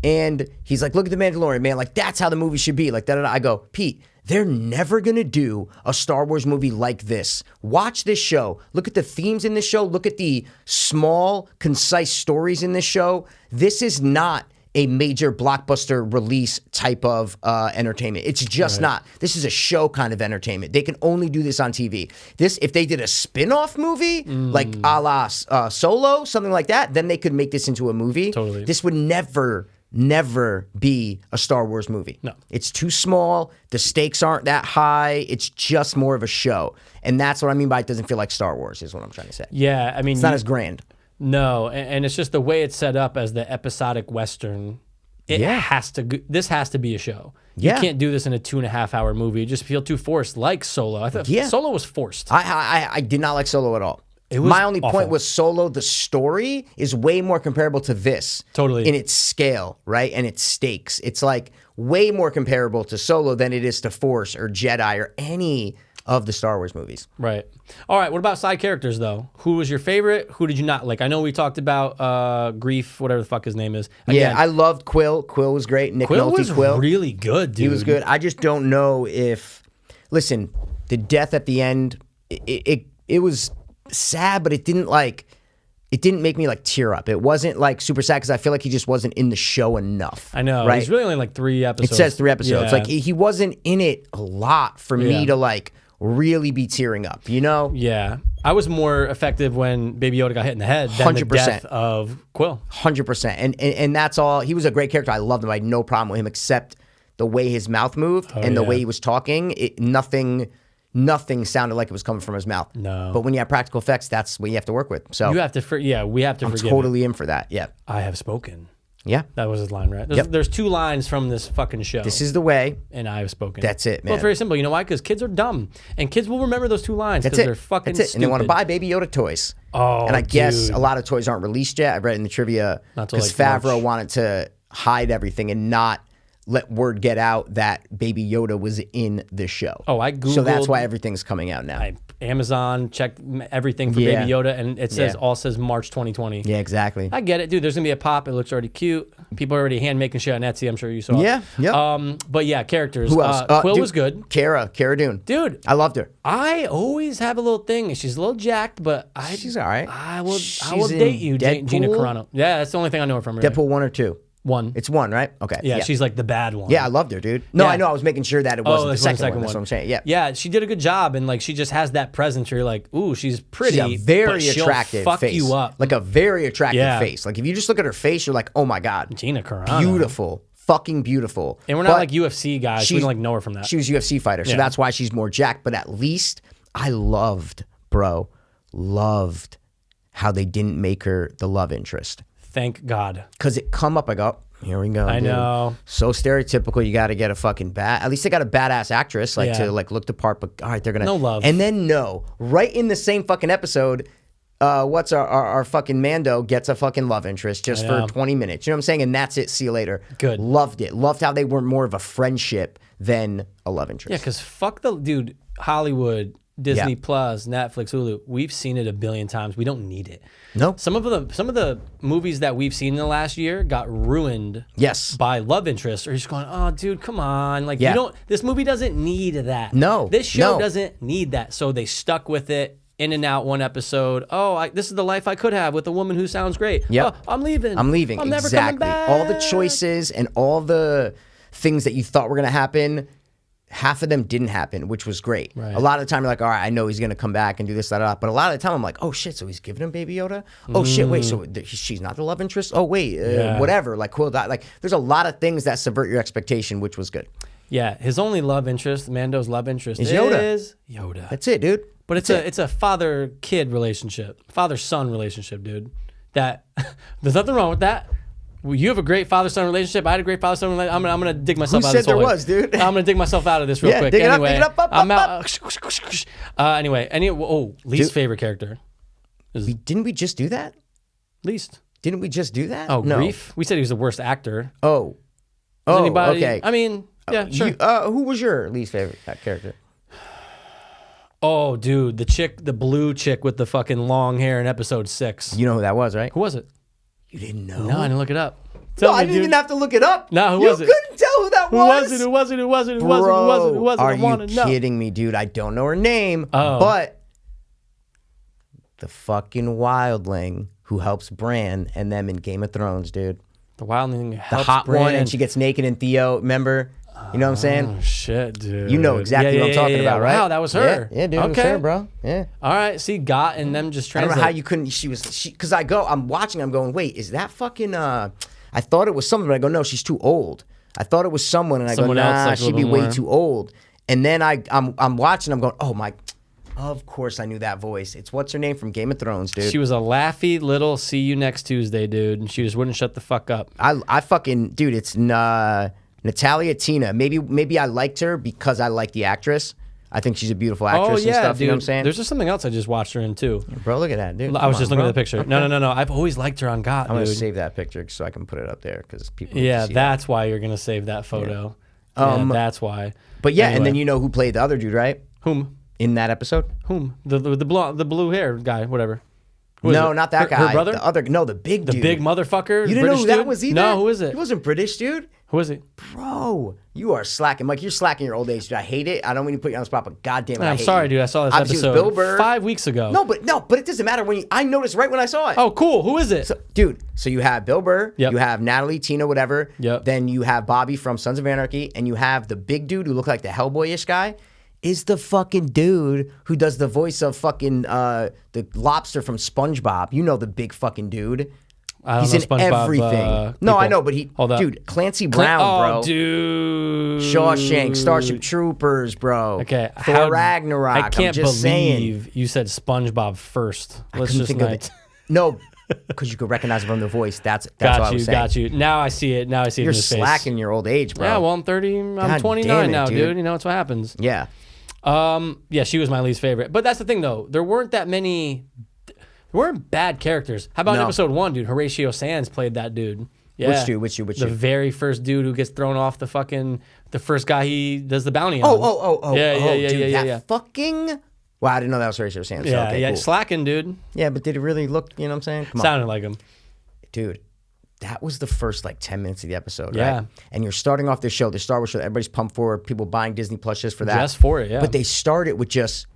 And he's like, "Look at the Mandalorian, man. Like, that's how the movie should be." Like, da da da. I go, Pete. They're never gonna do a Star Wars movie like this. Watch this show. Look at the themes in this show. Look at the small, concise stories in this show. This is not a major blockbuster release type of entertainment. It's just not. This is a show kind of entertainment. They can only do this on TV. This, if they did a spin-off movie, like a la Solo, something like that, then they could make this into a movie. Totally. This would never be a Star Wars movie. No. It's too small. The stakes aren't that high. It's just more of a show. And that's what I mean by it doesn't feel like Star Wars is what I'm trying to say. Yeah, I mean... It's not as grand. No, and it's just the way it's set up as the episodic Western. This has to be a show. You can't do this in a 2.5 hour movie. You just feel too forced, like Solo. I thought Solo was forced. I did not like Solo at all. It was My only awful. point was Solo, the story is way more comparable to this. Totally. In its scale, right? And its stakes. It's like way more comparable to Solo than it is to Force or Jedi or any of the Star Wars movies. Right. All right. What about side characters, though? Who was your favorite? Who did you not like? I know we talked about Grief, whatever the fuck his name is. Again, I loved Quill. Quill was great. Nick Quill Nolte was Quill. really good, dude. He was good. I just don't know if... Listen, the death at the end, it was sad, but it didn't make me like tear up. It wasn't like super sad because I feel like he just wasn't in the show enough. I know. Right? He's really only like 3 episodes. It says 3 episodes. Yeah. Like he wasn't in it a lot for me to like really be tearing up, you know? Yeah. I was more effective when Baby Yoda got hit in the head than the 100%. death of Quill. 100%. And that's all. He was a great character. I loved him. I had no problem with him except the way his mouth moved and the way he was talking. Nothing sounded like it was coming from his mouth. No. But when you have practical effects, that's what you have to work with. So You have to, we have to I'm forgive totally in for that. Yeah. I have spoken. Yeah. That was his line, right? There's 2 lines from this fucking show. This is the way. And I have spoken. That's it, man. Well, it's very simple. You know why? Because kids are dumb. And kids will remember those 2 lines That's because it. they're fucking That's it. stupid. And they want to buy Baby Yoda toys. Oh, and I guess dude. a lot of toys aren't released yet. I read in the trivia Not till, because like, Favreau March. wanted to hide everything and not let word get out that Baby Yoda was in the show. Oh, I Googled. So that's why everything's coming out now. Amazon checked everything for Yeah. Baby Yoda, and it says Yeah. says March 2020. Yeah, exactly. I get it, dude. There's gonna be a pop. It looks already cute. People are already hand making shit on Etsy. I'm sure you saw. Yeah, it. yep. But yeah, characters. Who else? Quill Dude, was good, Cara Dune. dude. I loved her. I always have a little thing. She's a little jacked, but She's all right. I will She's in date you, Gina Deadpool? Carano. Yeah, that's the only thing I know her from. Really. Deadpool 1 or 2? 1. It's 1, right? Okay. Yeah, she's like the bad one. Yeah, I loved her, dude. No, Yeah. I know. I was making sure that it wasn't the this second, was the one. That's what I'm saying. Yeah. Yeah, she did a good job, and like she just has that presence where you're like, ooh, she's pretty. She's a very but she'll attractive fuck face. you up. Like a very attractive Yeah. face. Like if you just look at her face, you're like, oh my God. Gina Carano. Beautiful. Fucking beautiful. And we're not But like UFC guys. We she's- don't like know her from that. She was UFC fighter, so Yeah. that's why she's more jacked. But at least I loved how they didn't make her the love interest. Thank God. Because it come up, I go, here we go. I dude. know. So stereotypical. You got to get a fucking at least they got a badass actress like Yeah. to like look the part. But all right, they're gonna No love. And then right in the same fucking episode, what's our fucking Mando gets a fucking love interest just I for know. 20 minutes. You know what I'm saying? And that's it. See you later. Good. Loved it. Loved how they were more of a friendship than a love interest. Yeah, because fuck the dude, Hollywood, Disney Yeah. Plus, Netflix, Hulu. We've seen it a billion times. We don't need it. No. Some of the movies that we've seen in the last year got ruined. Yes. By love interest, or you're just going, oh, dude, come on, like Yeah. you don't. This movie doesn't need that. No, this show no. doesn't need that. So they stuck with it. In and out one episode. Oh, this is the life I could have with a woman who sounds great. Yep. Oh, I'm leaving. I'm leaving. I'm never exactly. coming back. All the choices and all the things that you thought were going to happen, half of them didn't happen, which was great. Right. A lot of the time, you're like, all right, I know he's going to come back and do this, that. But a lot of the time, I'm like, oh, shit, so he's giving him Baby Yoda? Oh, shit, wait, so she's not the love interest? Oh, wait, Yeah. whatever. Like, Quill died. Like, there's a lot of things that subvert your expectation, which was good. Yeah, his only love interest, Mando's love interest, Is Yoda. is Yoda. That's it, dude. But it's a father-kid relationship, father-son relationship, dude. That there's nothing wrong with that. Well, you have a great father-son relationship. I had a great father-son relationship. I'm gonna dig myself Who out said of this. there hole. was, dude? I'm gonna dig myself out of this real Yeah, quick. dig it up, Anyway, dig it up, I'm up. out. Anyway, least Dude. favorite character. Didn't we just do that? Least. Didn't we just do that? Oh, no. Grief? We said he was the worst actor. Oh. Was Oh, anybody, okay. I mean, yeah, sure. Who was your least favorite character? Oh, dude, the blue chick with the fucking long hair in episode 6. You know who that was, right? Who was it? You didn't know? No, I didn't look it up. No, I didn't even have to look it up. No, who was it? You couldn't tell who that was? Who was it? Bro, I want are to you know. kidding me, dude? I don't know her name, Oh. but the fucking wildling who helps Bran and them in Game of Thrones, dude. The wildling The helps hot Bran. one, and she gets naked and Theo, remember? You know what I'm saying? Oh, shit, dude. You know exactly what I'm talking about, right? Wow, that was her. Yeah, dude, it was her, bro. Yeah. All right, see, Got and them just I translate. don't know how you couldn't. Because I'm watching. I'm going, wait, is that fucking? I thought it was someone, but I go, no, she's too old. I thought it was someone, and I Someone go, else, nah, like, a she'd be little way more. too old. And then I'm watching. I'm going, oh my, of course I knew that voice. It's what's her name from Game of Thrones, dude. She was a laughy little see you next Tuesday, dude, and she just wouldn't shut the fuck up. I fucking dude. It's Natalia Tina. Maybe I liked her because I like the actress. I think she's a beautiful actress and stuff. dude. You know what I'm saying? There's just something else I just watched her in too. Bro, look at that, dude. I was Come just on, looking bro. at the picture. Okay. No. I've always liked her on Got, I'm gonna dude. save that picture so I can put it up there because people. Need to Yeah, see that's why you're gonna save that photo. Yeah, that's why. But yeah, Anyway. and then you know who played the other dude, right? Whom? In that episode? The blue hair guy, whatever. Who is No, it? not that Her guy. brother? The big dude. The big motherfucker. You didn't know British who that dude? was either? No, who is it? He wasn't British, dude. Who is he? Bro, you are slacking. Mike, you're slacking your old age, dude. I hate it. I don't mean to put you on the spot, but goddamn it, I I'm hate sorry, you. dude. I saw this Obviously, it was episode Bill Burr. 5 weeks ago. No, but it doesn't matter when I noticed right when I saw it. Oh, cool. Who is it? Dude, so you have Bill Burr, Yep. you have Natalie, Tina, whatever. Yep. Then you have Bobby from Sons of Anarchy, and you have the big dude who looked like the Hellboy-ish guy. Is the fucking dude who does the voice of fucking the lobster from SpongeBob. You know the big fucking dude. I don't He's know in SpongeBob, everything. No, people. I know, but Hold up. dude, Clancy Brown, bro. Dude. Shawshank, Starship Troopers, bro. Okay. Thor Ragnarok. I can't I'm just believe saying. you said SpongeBob first. I Let's couldn't just think of it. No, because you could recognize it from the voice. That's what I was saying. Got you. Now I see it. Now I see You're it in his face. slacking your old age, bro. Yeah, well, I'm 30. I'm God 29 damn it, now, dude. dude. You know, that's what happens. Yeah. Yeah, she was my least favorite. But that's the thing, though. There weren't that many. There weren't bad characters. How about in No. episode 1, dude? Horatio Sands played that dude. Yeah. Which dude? The very first dude who gets thrown off the first guy he does the bounty on. Oh. Yeah. Dude, that Yeah. fucking. Wow, I didn't know that was Horatio Sands. Yeah, Okay, cool. slacking, dude. Yeah, but did it really look, you know what I'm saying? Come on. Sounded like him. Dude, that was the first like 10 minutes of the episode, Yeah. right? And you're starting off this show, the Star Wars show, everybody's pumped for, people buying Disney Plus just for that. Just for it, yeah. But they started with just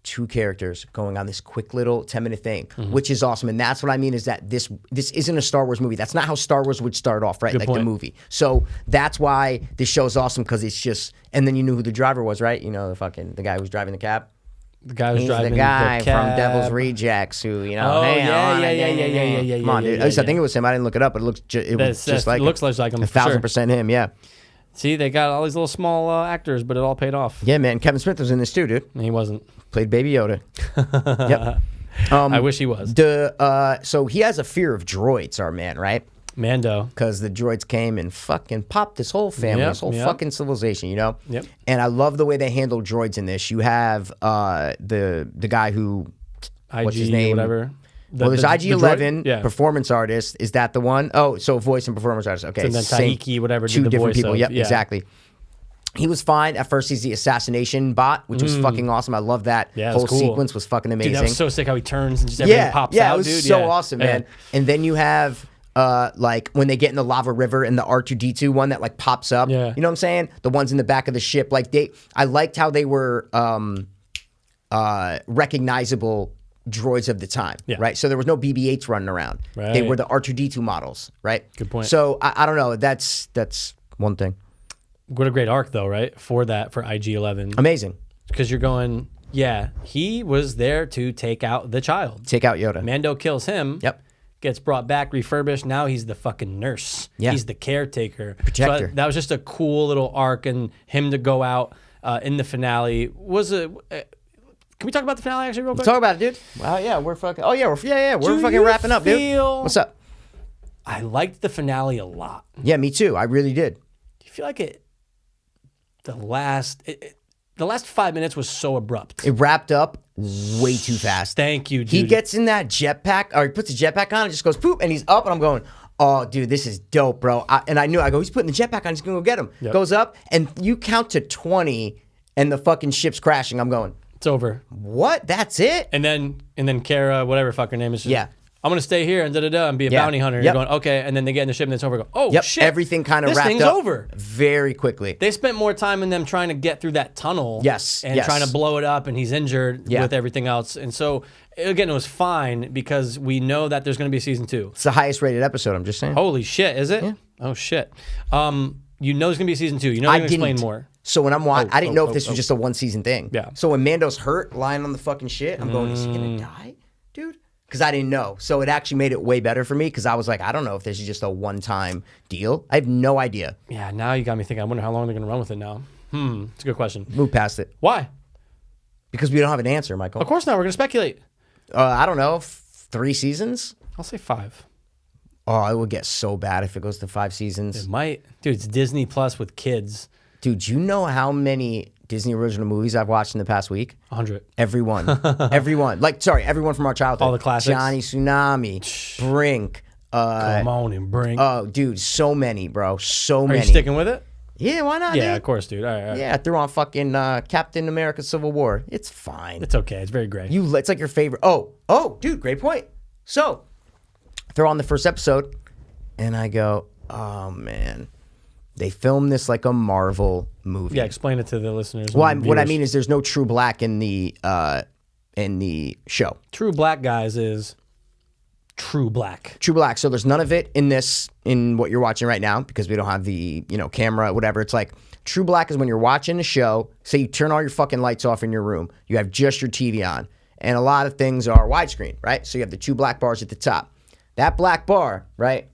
two characters going on this quick little 10-minute thing, Mm-hmm. which is awesome. And that's what I mean is that this isn't a Star Wars movie. That's not how Star Wars would start off, right? Good Like point. the movie. So that's why this show is awesome because it's just, and then you knew who the driver was, right? You know, the guy who was driving the cab. The guy who's He's driving the guy cab. from Devil's Rejects who, you know, Oh, hey, yeah. Come on, dude. At least I think it was him. I didn't look it up, but it looks it was just like it looks like him. 1,000% him, yeah. See, they got all these little small actors, but it all paid off. Yeah, man. Kevin Smith was in this too, dude. And he wasn't. Played Baby Yoda. Yep. I wish he was. So he has a fear of droids, our man, right? Mando. Because the droids came and fucking popped this whole family, Yep, this whole yep. fucking civilization, you know? Yep. And I love the way they handle droids in this. You have the guy who, what's his IG, name? whatever. Well, there's IG-11, droid? Yeah. performance artist. Is that the one? Oh, so voice and performance artist. Okay. And then same- Taiki, whatever, did Two the different voice people. of- Yep, yeah. exactly. He was fine. At first, he's the assassination bot, which was fucking awesome. I love that. Yeah, it whole was cool. sequence was fucking amazing. Dude, that was so sick how he turns and just everything pops out, it was dude. so Yeah. awesome, Yeah. man. And then you have like when they get in the lava river and the R2D2 one that like pops up. Yeah. You know what I'm saying? The ones in the back of the ship. Like I liked how they were recognizable droids of the time. Yeah. Right. So there was no BB-8s running around. They Right. were the R2D2 models. Right. Good point. So I don't know. That's one thing. What a great arc, though, right? For IG-11. Amazing. Because you're going, yeah, he was there to take out the child. Take out Yoda. Mando kills him. Yep. Gets brought back, refurbished. Now he's the fucking nurse. Yeah. He's the caretaker. Protector. So that was just a cool little arc, and him to go out in the finale was a. Can we talk about the finale actually real quick? Talk about it, dude. Wow, yeah, we're fucking. Oh yeah, we're Do fucking you wrapping up, dude. feel- What's up? I liked the finale a lot. Yeah, me too. I really did. Do you feel like it? The last. the last 5 minutes was so abrupt. It wrapped up way too fast. Thank you, dude. He gets in that jetpack, or he puts the jetpack on and just goes poop, and he's up, and I'm going, oh, dude, this is dope, bro. I go, he's putting the jetpack on, he's going to go get him. Yep. Goes up, and you count to 20, and the fucking ship's crashing. I'm going, it's over. What? That's it? And then Kara, whatever fuck her name is, just, I'm going to stay here and and be a bounty hunter. And you're going, okay. And then they get in the ship and it's over. Go, oh, shit. Everything kind of wrapped up. This thing's over. Very quickly. They spent more time in them trying to get through that tunnel. And trying to blow it up, and he's injured with everything else. And so, again, it was fine because we know that there's going to be a season 2. It's the highest rated episode, I'm just saying. Holy shit, is it? Yeah. Oh, shit. You know there's going to be a season 2. You know they're going to explain more. So when I'm watching, I didn't know if this was just a 1-season thing. Yeah. So when Mando's hurt, lying on the fucking shit, I'm going, is he going to die, dude? Because I didn't know. So it actually made it way better for me because I was like, I don't know if this is just a one-time deal. I have no idea. Yeah, now you got me thinking. I wonder how long they're going to run with it now. It's a good question. Move past it. Why? Because we don't have an answer, Michael. Of course not. We're going to speculate. I don't know. 3 seasons? I'll say 5. Oh, it would get so bad if it goes to 5 seasons. It might. Dude, it's Disney Plus with kids. Dude, you know how many Disney original movies I've watched in the past week? 100. Everyone. Everyone. Everyone from our childhood. All the classics. Johnny Tsunami, Brink. Come on and Brink. Oh, dude, so many, bro. So many. Are you sticking with it? Yeah, why not? Yeah, dude? of course, dude. All right. Yeah, I threw on fucking Captain America Civil War. It's fine. It's okay. It's very gray. It's like your favorite. Oh, dude, great point. So, throw on the first episode, and I go, oh, man. They filmed this like a Marvel movie. Yeah, explain it to the listeners. Well, what I mean is there's no True Black in the show. True Black, guys, is True Black. True Black. So there's none of it in what you're watching right now because we don't have the camera, whatever. It's like True Black is when you're watching a show. Say you turn all your fucking lights off in your room. You have just your TV on, and a lot of things are widescreen, right? So you have the 2 black bars at the top. That black bar, right?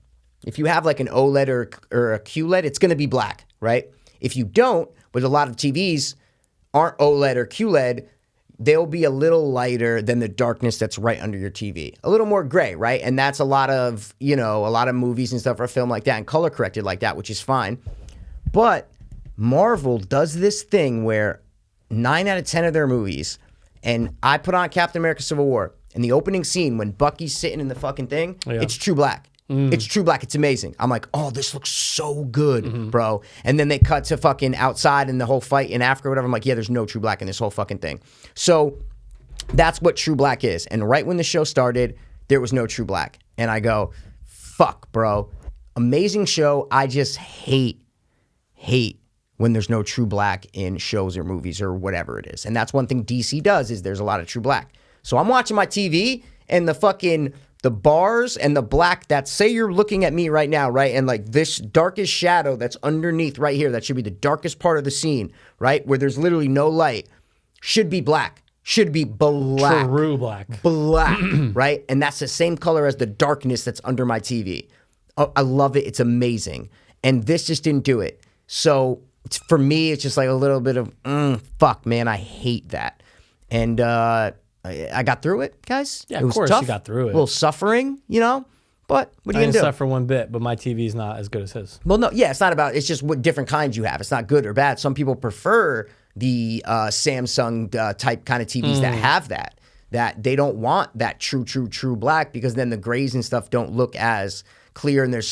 If you have like an OLED or a QLED, it's going to be black, right? If you don't, but a lot of TVs aren't OLED or QLED, they'll be a little lighter than the darkness that's right under your TV. A little more gray, right? And that's a lot of movies and stuff are filmed like that and color corrected like that, which is fine. But Marvel does this thing where 9 out of 10 of their movies, and I put on Captain America Civil War, and the opening scene when Bucky's sitting in the fucking thing, it's True Black. It's True Black. It's amazing. I'm like, oh, this looks so good, bro. And then they cut to fucking outside and the whole fight in Africa or whatever. I'm like, yeah, there's no True Black in this whole fucking thing. So that's what True Black is. And right when the show started, there was no True Black. And I go, fuck, bro. Amazing show. I just hate when there's no True Black in shows or movies or whatever it is. And that's one thing DC does is there's a lot of True Black. So I'm watching my TV and the bars and the black that say you're looking at me right now, right? And like this darkest shadow that's underneath right here, that should be the darkest part of the scene, right? Where there's literally no light, should be black. Should be black. True black. Black, right? And that's the same color as the darkness that's under my TV. Oh, I love it. It's amazing. And this just didn't do it. So for me, it's just like a little bit of, fuck, man, I hate that. And, I got through it, guys. Yeah, it was of course tough, you got through it. A little suffering, but what are you going to do? I didn't suffer one bit, but my TV's not as good as his. Well, no, yeah, it's not about, it's just what different kinds you have. It's not good or bad. Some people prefer the Samsung type kind of TVs that have that they don't want that true black because then the grays and stuff don't look as clear and there's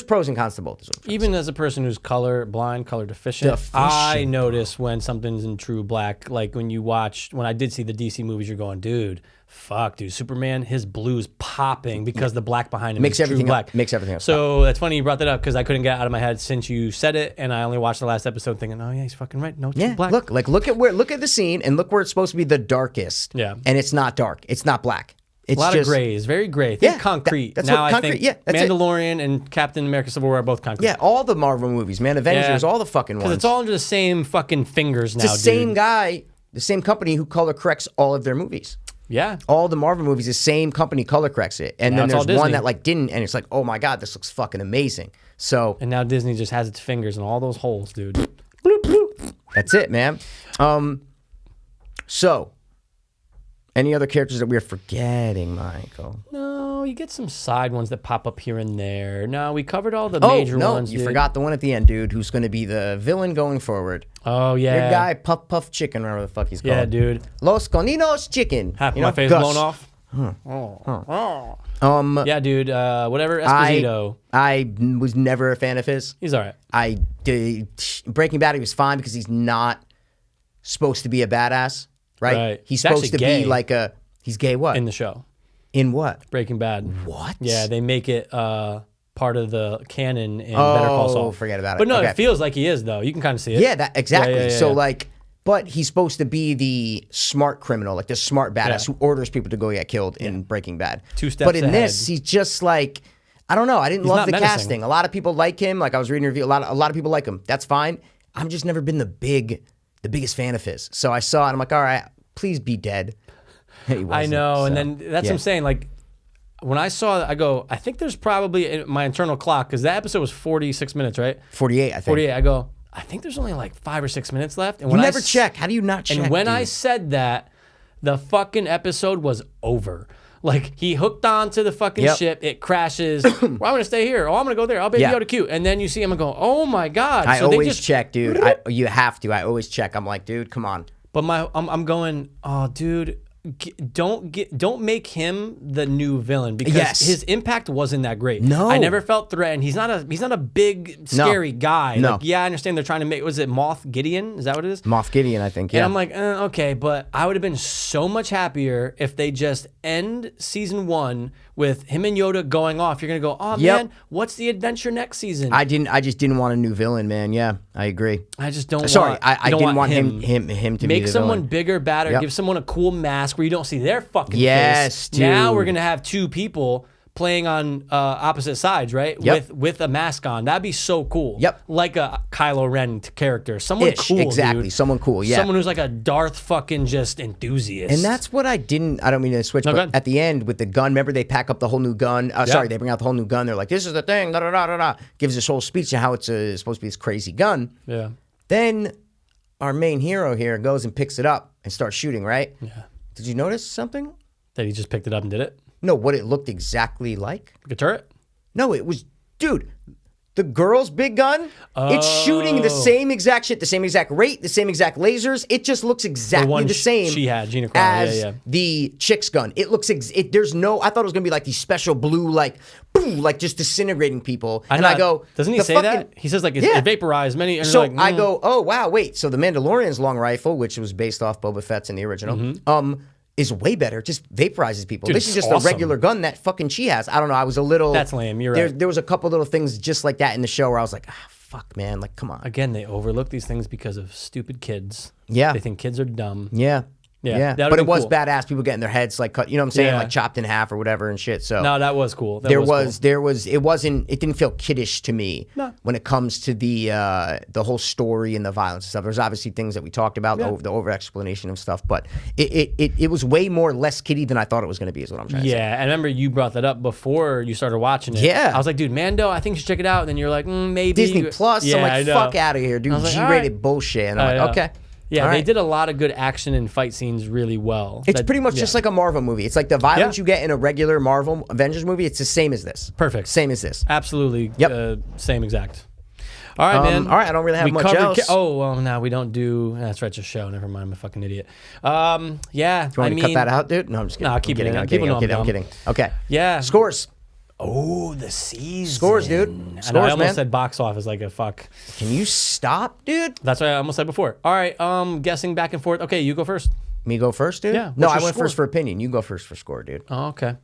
pros and cons to both. Even as a person who's color blind, color deficient, I notice when something's in true black. Like when I did see the DC movies, you're going, dude, fuck, dude, Superman, his blue's popping because the black behind him makes is true black. Makes everything up. So that's funny you brought that up because I couldn't get it out of my head since you said it, and I only watched the last episode thinking, oh yeah, he's fucking right. No, it's black. Look at the scene and look where it's supposed to be the darkest. Yeah, and it's not dark. It's not black. It's a lot of grays, very gray. Think concrete. That's now what concrete. I think Mandalorian and Captain America Civil War are both concrete. Yeah, all the Marvel movies, man, Avengers, all the fucking ones. Because it's all under the same fucking fingers now, it's the same guy, the same company who color corrects all of their movies. Yeah. All the Marvel movies, the same company color corrects it. And then there's one that like didn't, and it's like, oh my God, this looks fucking amazing. So and now Disney just has its fingers in all those holes, dude. Bloop, bloop. That's it, man. So any other characters that we're forgetting, Michael? No. No, you get some side ones that pop up here and there. No, we covered all the major ones. You forgot the one at the end, dude, who's going to be the villain going forward. Oh, yeah. Your guy, Puff Chicken, whatever the fuck he's called. Yeah, dude. Los Coninos Chicken. Half my face Gus. blown off. Yeah, dude. Whatever, Esposito. I was never a fan of his. He's all right. Breaking Bad, he was fine because he's not supposed to be a badass, right? He's He's supposed to gay be like a... He's gay what? in the show. In what? Breaking Bad. What? Yeah, they make it part of the canon in Better Call Saul. Forget about it. But no, Okay. it feels like he is, though. You can kind of see it. Yeah, exactly. Yeah, So, yeah. like... But he's supposed to be the smart criminal, like the smart badass who orders people to go get killed in Breaking Bad. 2 steps But in ahead. this, he's just like, I don't know. I didn't love not the menacing. casting. A lot of people like him. Like I was reading a review, a lot of people like him. That's fine. I'm just never been the biggest fan of his. So I saw it. I'm like, all right, please be dead. He wasn't, I know, so, and then that's what I'm saying. Like when I saw it, I go, I think there's probably in my internal clock because that episode was 46 minutes, right? 48, I think. 48. I go, I think there's only like 5 or 6 minutes left. And You when never check. How do you not check? And when I dude? said that, the fucking episode was over. Like he hooked onto the fucking ship, it crashes. Well, I'm gonna stay here. Oh, I'm gonna go there. I'll baby Yoda cute. And then you see him and go, oh my god. I so they always just check, dude. You have to. I always check. I'm like, dude, come on. But I'm going, oh, dude, don't make him the new villain because his impact wasn't that great. No, I never felt threatened. He's not a big scary guy. No. Like, yeah, I understand they're trying to make. Was it Moff Gideon? Is that what it is? Moff Gideon, I think. Yeah. And I'm like, okay, but I would have been so much happier if they just end season 1 with him and Yoda going off. You're gonna go, oh man, what's the adventure next season? I just didn't want a new villain, man. Yeah, I agree. I just don't. Sorry, want, I didn't want him to make be the someone villain. bigger, badder. Give someone a cool mask where you don't see their fucking Yes, face. Now dude. we're gonna have 2 people playing on opposite sides, right? With a mask on. That'd be so cool. Yep. Like a Kylo Ren character, someone cool, exactly. dude. Someone cool. Yeah. Someone who's like a Darth fucking just enthusiast. And that's what I don't mean to switch, No, go but ahead. at the end with the gun, remember they pack up the whole new gun? Sorry, they bring out the whole new gun. They're like, this is the thing, da da da da da. Gives this whole speech on how it's supposed to be this crazy gun. Yeah. Then our main hero here goes and picks it up and starts shooting, right? Yeah. Did you notice something? That he just picked it up and did it? No, what it looked exactly like? Like a turret? No, it was, dude, the girl's big gun, it's shooting the same exact shit, the same exact rate, the same exact lasers. It just looks exactly the same she had, Gina Carano, as the chick's gun. It looks, there's no, I thought it was going to be like these special blue, like, boom, like just disintegrating people. And I go, doesn't he say that? He says like it vaporized many. And so like, I go, oh, wow, wait. So the Mandalorian's long rifle, which was based off Boba Fett's in the original, is way better. Just vaporizes people. Dude, this is it's just awesome. a regular gun that fucking she has. I don't know. I was a little. That's lame. You're right. There was a couple little things just like that in the show where I was like, fuck, man. Like, come on. Again, they overlook these things because of stupid kids. Yeah. They think kids are dumb. Yeah. Yeah, But it was cool. badass. People getting their heads like cut, you know what I'm saying? Yeah. Like chopped in half or whatever and shit. So No, that was cool. it didn't feel kiddish to me when it comes to the whole story and the violence and stuff. There's obviously things that we talked about, the over explanation of stuff, but it was way more less kiddie than I thought it was going to be, is what I'm trying to say. Yeah, I remember you brought that up before you started watching it. Yeah. I was like, dude, Mando, I think you should check it out. And then you're like, maybe. Disney Plus. Yeah, I'm like, I know. fuck out of here, dude. I was like, G-rated all right. bullshit. And I'm like, okay. Yeah, All they right. did a lot of good action and fight scenes really well. It's pretty much just like a Marvel movie. It's like the violence you get in a regular Marvel Avengers movie. It's the same as this. Perfect. Same as this. Absolutely. Yep. Same exact. All right, man. All right, I don't really have much else. Well, no, we don't do. That's right, it's a show. Never mind, I'm a fucking idiot. Yeah, Do you want me to cut that out, dude? No, I'm just kidding. Nah, I'm keep it kidding. in. I'm People kidding. know I'm I'm kidding. Okay. Yeah. Scores. Oh, the season. Scores, dude. I Scores, almost man. said box office like a fuck. Can you stop, dude? That's what I almost said before. All right, guessing back and forth. Okay, you go first. Me go first, dude? Yeah, No, what's I your went score? first for opinion. You go first for score, dude. Oh, okay.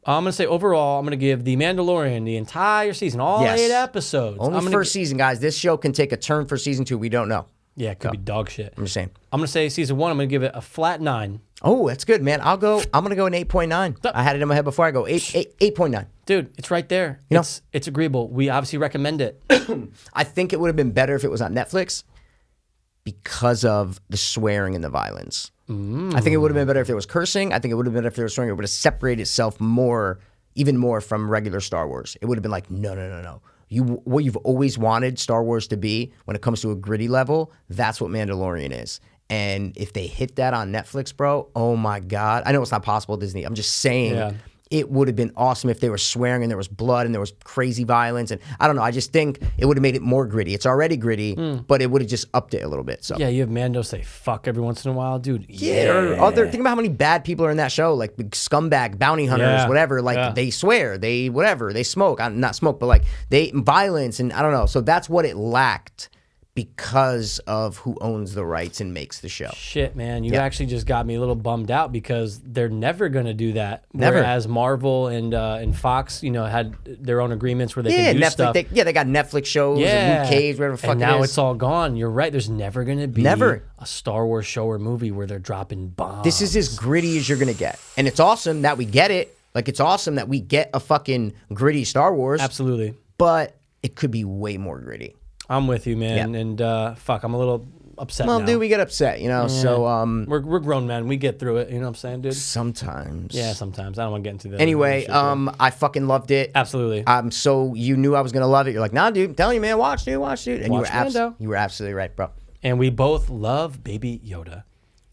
I'm going to say overall, I'm going to give The Mandalorian the entire season, all Yes. 8 episodes. Only first season, guys. This show can take a turn for season 2. We don't know. Yeah, it could be dog shit. I'm just saying. I'm going to say season 1, I'm going to give it a flat 9. Oh, that's good, man. I'm going to go an 8.9. I had it in my head before. I go 8.9. Dude, it's right there. You know? It's agreeable. We obviously recommend it. I think it would have been better if it was on Netflix because of the swearing and the violence. I think it would have been better if there was cursing. I think it would have been better if there was swearing. It would have separated itself even more from regular Star Wars. It would have been like, no. What you've always wanted Star Wars to be when it comes to a gritty level, that's what Mandalorian is. And if they hit that on Netflix, bro, oh my God. I know it's not possible, Disney. I'm just saying, it would have been awesome if they were swearing and there was blood and there was crazy violence. And I don't know. I just think it would have made it more gritty. It's already gritty, but it would have just upped it a little bit. So Yeah, you have Mando say fuck every once in a while, dude. or other. Think about how many bad people are in that show, like big scumbag bounty hunters, whatever. Like they swear, they whatever, they smoke. Not smoke, but like they violence and I don't know. So that's what it lacked. Because of who owns the rights and makes the show. Shit, man. You actually just got me a little bummed out because they're never going to do that. Never. Whereas Marvel and Fox, had their own agreements where they can do Netflix, stuff. They got Netflix shows and Luke Cage, whatever the fuck and now it is. it's all gone. You're right. There's never going to be a Star Wars show or movie where they're dropping bombs. This is as gritty as you're going to get. And it's awesome that we get it. Like, it's awesome that we get a fucking gritty Star Wars. Absolutely. But it could be way more gritty. I'm with you, man. Yeah. And fuck, I'm a little upset now. Well, dude, we get upset, so... We're grown men. We get through it, you know what I'm saying, dude? Sometimes. Yeah, sometimes. I don't want to get into that. Anyway, I fucking loved it. Absolutely. So you knew I was going to love it. You're like, nah, dude, I'm telling you, man, watch, dude. And watch you were absolutely right, bro. And we both love Baby Yoda.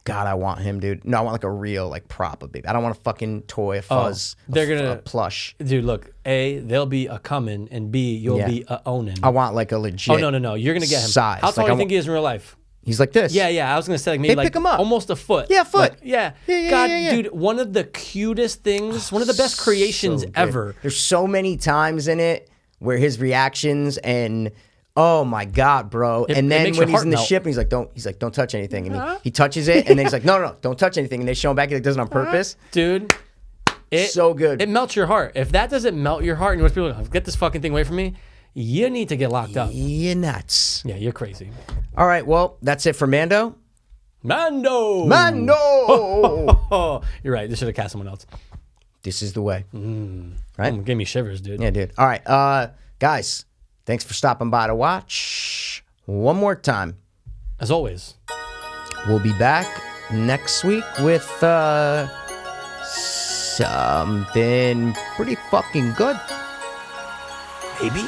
God, I want him, dude. No, I want like a real, like, prop of baby. I don't want a fucking toy, a fuzz, a plush. Dude, look, A, they'll be a coming, and B, you'll be a owning. I want like a legit. Oh, no. You're going to get him. Size. How tall do you think he is in real life? He's like this. Yeah. I was going to say, like, maybe pick him up. Almost a foot. Yeah, a foot. Yeah. God, dude, one of the cutest things, one of the best creations ever. There's so many times in it where his reactions and... Oh my God, bro! And then when he's in the ship, and he's like, "Don't touch anything." And he touches it, and then he's like, "No, don't touch anything." And they show him back; he does it on purpose. Dude, so good. It melts your heart. If that doesn't melt your heart, and you want people to get this fucking thing away from me, you need to get locked up. You're nuts. Yeah, you're crazy. All right, well, that's it for Mando. Mando. You're right. This should have cast someone else. This is the way. Right? Give me shivers, dude. Yeah, dude. All right, guys. Thanks for stopping by to watch. One more time. As always. We'll be back next week with something pretty fucking good. Maybe.